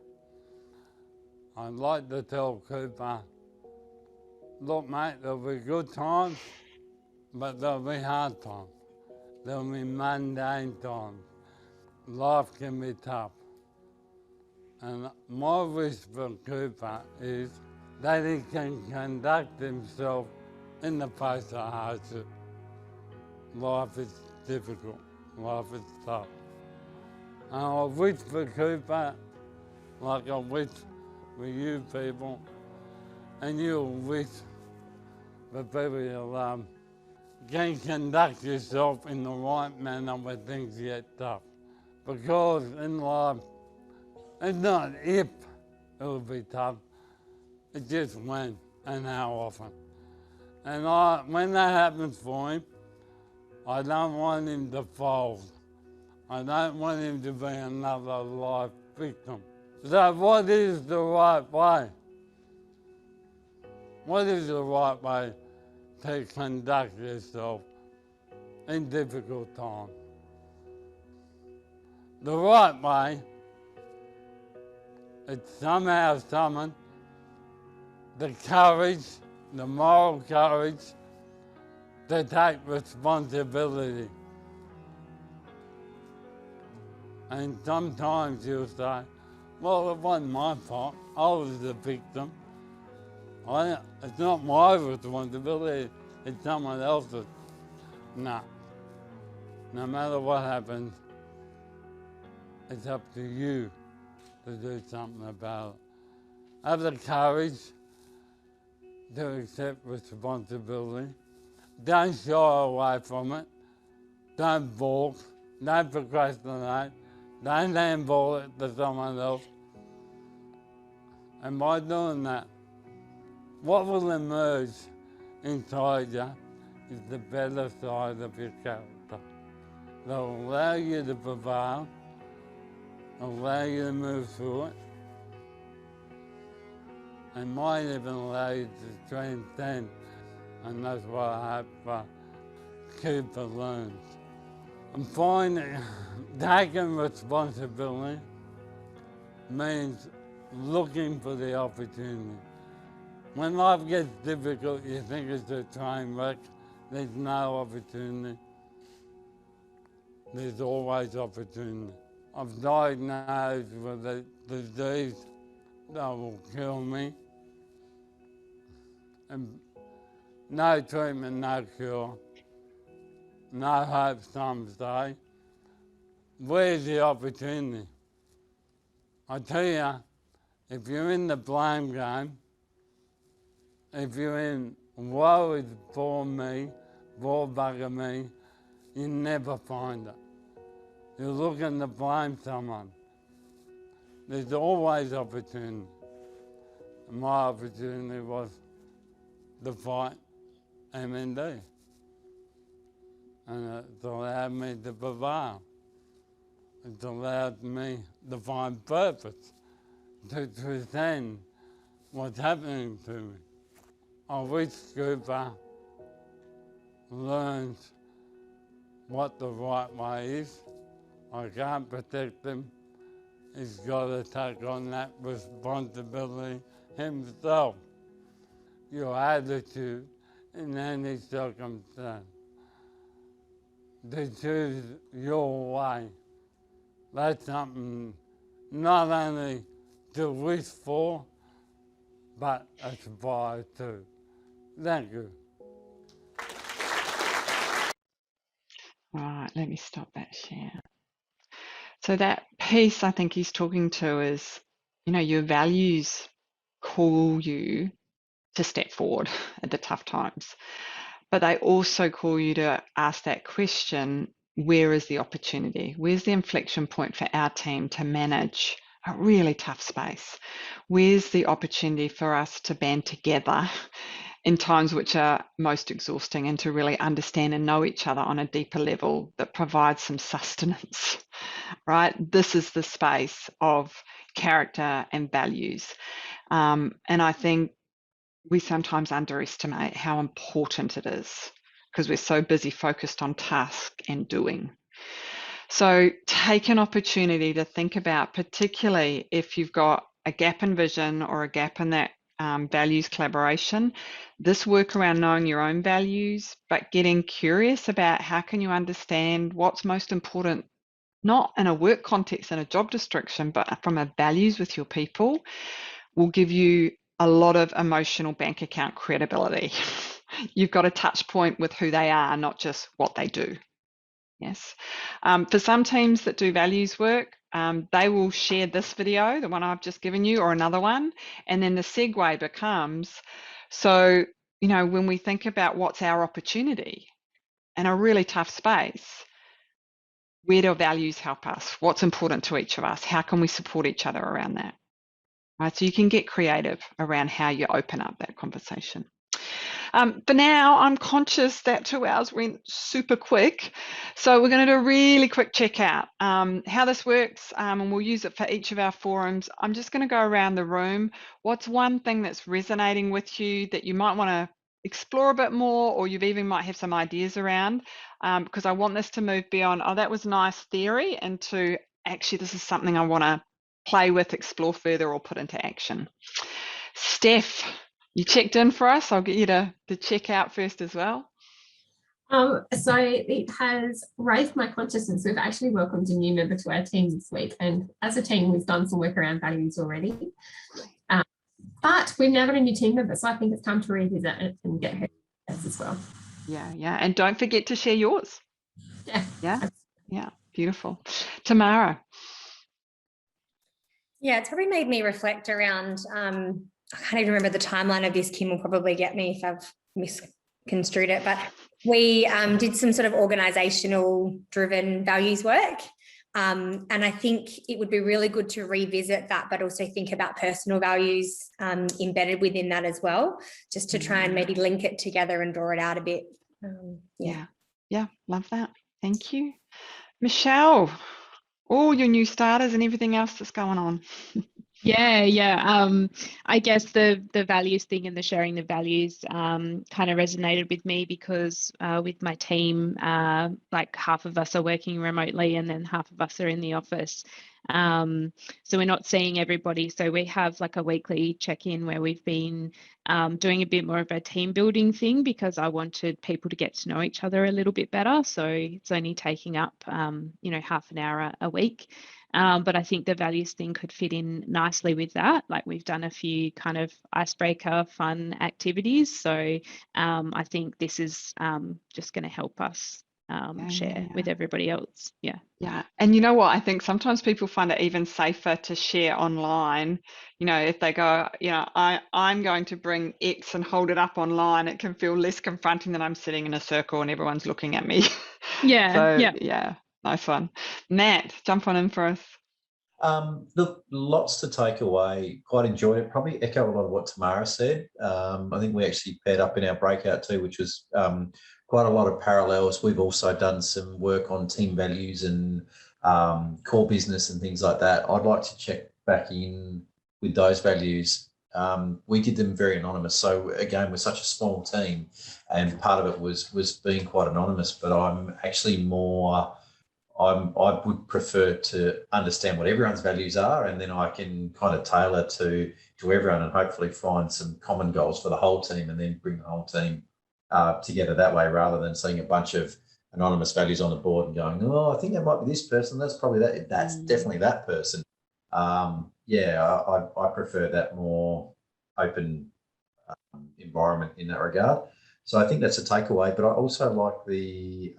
I'd like to tell Cooper, look mate, there'll be good times, but there'll be hard times. There'll be mundane times. Life can be tough. And my wish for Cooper is that he can conduct himself in the face of hardship. Life is difficult, life is tough. And I wish for Cooper, like I wish for you people, and you wish for people you love, can conduct yourself in the right manner when things get tough. Because in life, it's not if it'll be tough, it's just when and how often. And when that happens for him, I don't want him to fold. I don't want him to be another life victim. So what is the right way? What is the right way to conduct yourself in difficult times? The right way is somehow summon the courage, the moral courage to take responsibility. And sometimes you'll say, well, it wasn't my fault, I was the victim. It's not my responsibility, it's someone else's. No. No matter what happens, it's up to you to do something about it. Have the courage to accept responsibility. Don't shy away from it. Don't balk. Don't procrastinate. Don't handball it to someone else. And by doing that, what will emerge inside you is the better side of your character. They'll allow you to prevail, allow you to move through it, and might even allow you to transcend. And that's what I hope Cooper learns. And finding, taking responsibility means looking for the opportunity. When life gets difficult, you think it's a train wreck, there's no opportunity. There's always opportunity. I've diagnosed with a disease that will kill me. And no treatment, no cure. No hope, some say. Where's the opportunity? I tell you, if you're in the blame game, if you're in woe is for me, for bugger me, you never find it. You're looking to blame someone. There's always opportunity. And my opportunity was to fight MND. And it's allowed me to prevail. It's allowed me to find purpose, to transcend what's happening to me. I wish Cooper learns what the right way is. I can't protect him, he's got to take on that responsibility himself. Your attitude in any circumstance, to choose your way. That's something not only to wish for, but aspire to. Thank you. Right, let me stop that share. So that piece I think he's talking to is, your values call you to step forward at the tough times, but they also call you to ask that question, where is the opportunity? Where's the inflection point for our team to manage a really tough space? Where's the opportunity for us to band together in times which are most exhausting and to really understand and know each other on a deeper level that provides some sustenance, right? This is the space of character and values. And I think we sometimes underestimate how important it is because we're so busy focused on task and doing. So take an opportunity to think about, particularly if you've got a gap in vision or a gap in that values collaboration, this work around knowing your own values, but getting curious about how can you understand what's most important, not in a work context and a job description, but from a values with your people, will give you a lot of emotional bank account credibility. You've got a touch point with who they are, not just what they do. Yes. For some teams that do values work, they will share this video, the one I've just given you, or another one, and then the segue becomes, so, when we think about what's our opportunity in a really tough space, where do values help us? What's important to each of us? How can we support each other around that? Right, so you can get creative around how you open up that conversation. For now, I'm conscious that 2 hours went super quick, so we're going to do a really quick checkout. How this works, and we'll use it for each of our forums. I'm just going to go around the room. What's one thing that's resonating with you that you might want to explore a bit more, or you even might have some ideas around? Because I want this to move beyond, oh, that was nice theory, into actually this is something I want to play with, explore further, or put into action. Steph, you checked in for us. I'll get you to check out first as well. So it has raised my consciousness. We've actually welcomed a new member to our team this week, and as a team, we've done some work around values already. But we've now got a new team member, so I think it's time to revisit it and get her as well. Yeah, and don't forget to share yours. Yeah, beautiful. Tamara. Yeah, it's probably made me reflect around, I can't even remember the timeline of this. Kim will probably get me if I've misconstrued it, but we did some sort of organisational driven values work. And I think it would be really good to revisit that, but also think about personal values embedded within that as well, just to try and maybe link it together and draw it out a bit. Yeah, love that. Thank you. Michelle, all your new starters and everything else that's going on. Yeah. I guess the values thing and the sharing the values kind of resonated with me because with my team, like half of us are working remotely and then half of us are in the office. So we're not seeing everybody. So we have like a weekly check-in where we've been doing a bit more of a team building thing because I wanted people to get to know each other a little bit better. So it's only taking up, half an hour a week. But I think the values thing could fit in nicely with that. Like we've done a few kind of icebreaker fun activities. So I think this is just going to help us share with everybody else. Yeah. And you know what? I think sometimes people find it even safer to share online. If they go, I'm going to bring X and hold it up online, it can feel less confronting than I'm sitting in a circle and everyone's looking at me. Yeah. Nice one. Matt, jump on in for us. Look, lots to take away. Quite enjoyed it. Probably echo a lot of what Tamara said. I think we actually paired up in our breakout too, which was quite a lot of parallels. We've also done some work on team values and core business and things like that. I'd like to check back in with those values. We did them very anonymous. So again, we're such a small team, and part of it was being quite anonymous. But I'm actually more I would prefer to understand what everyone's values are, and then I can kind of tailor to everyone and hopefully find some common goals for the whole team, and then bring the whole team together that way, rather than seeing a bunch of anonymous values on the board and going, oh, I think that might be this person. That's probably that. That's definitely that person. I prefer that more open environment in that regard. So I think that's a takeaway, but I also like the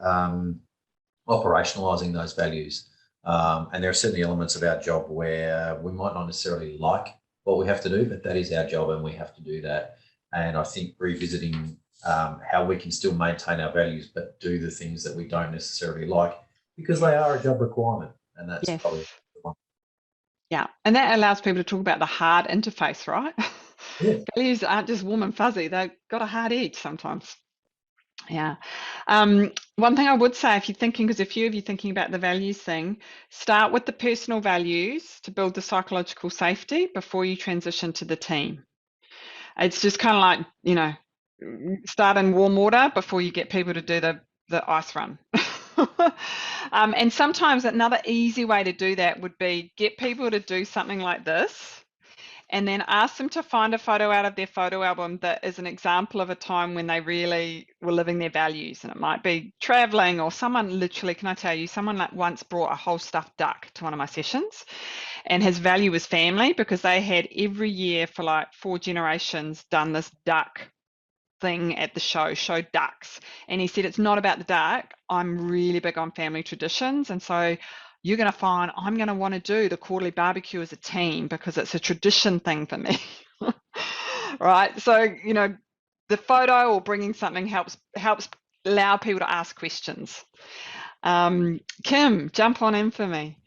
operationalizing those values. And there are certainly elements of our job where we might not necessarily like what we have to do, but that is our job and we have to do that. And I think revisiting how we can still maintain our values, but do the things that we don't necessarily like, because they are a job requirement. And that's probably the one. Yeah, and that allows people to talk about the hard interface, right? Yeah. Values aren't just warm and fuzzy, they've got a hard edge sometimes. Yeah. One thing I would say, if you're thinking, because a few of you thinking about the values thing, start with the personal values to build the psychological safety before you transition to the team. It's just kind of like, you know, start in warm water before you get people to do the ice run. And sometimes another easy way to do that would be get people to do something like this, and then ask them to find a photo out of their photo album that is an example of a time when they really were living their values. And it might be traveling, or someone literally, can I tell you, someone like once brought a whole stuffed duck to one of my sessions, and his value was family, because they had every year for like 4 generations done this duck thing at the show ducks. And he said, it's not about the duck. I'm really big on family traditions. And so you're going to find I'm going to want to do the quarterly barbecue as a team because it's a tradition thing for me. Right? So, you know, the photo or bringing something helps allow people to ask questions. Kim, jump on in for me.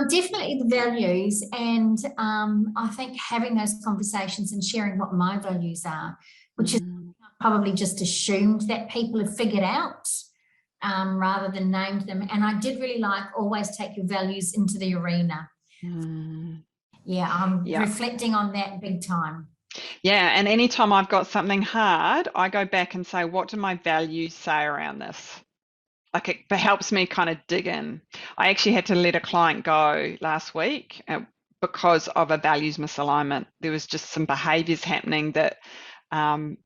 Definitely the values, and I think having those conversations and sharing what my values are, which is probably just assumed that people have figured out, rather than named them. And I did really like always take your values into the arena. Yeah, I'm reflecting on that big time. Yeah, and anytime I've got something hard, I go back and say, what do my values say around this? Like, it helps me kind of dig in. I actually had to let a client go last week because of a values misalignment. There was just some behaviours happening that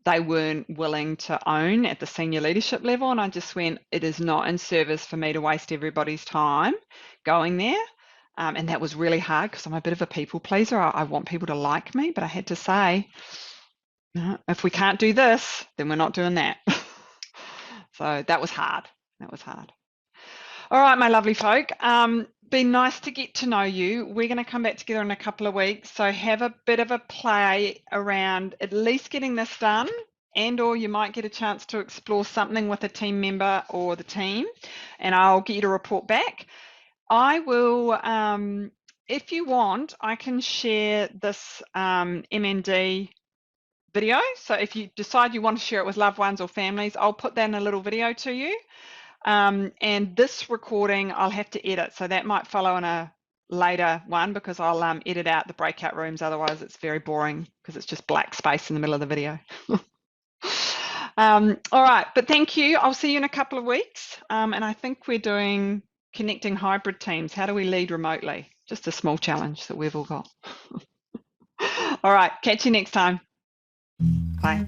they weren't willing to own at the senior leadership level, and I just went, it is not in service for me to waste everybody's time going there. And that was really hard because I'm a bit of a people pleaser. I want people to like me, but I had to say, no, if we can't do this, then we're not doing that. So that was hard. All right, my lovely folk. Been nice to get to know you. We're going to come back together in a couple of weeks. So have a bit of a play around at least getting this done, and or you might get a chance to explore something with a team member or the team, and I'll get you to report back. I will, if you want, I can share this MND video. So if you decide you want to share it with loved ones or families, I'll put that in a little video to you. And this recording I'll have to edit, so that might follow in a later one, because I'll edit out the breakout rooms, otherwise it's very boring because it's just black space in the middle of the video. All right, but thank you. I'll see you in a couple of weeks, and I think we're doing connecting hybrid teams. How do we lead remotely? Just a small challenge that we've all got. All right, catch you next time. Bye.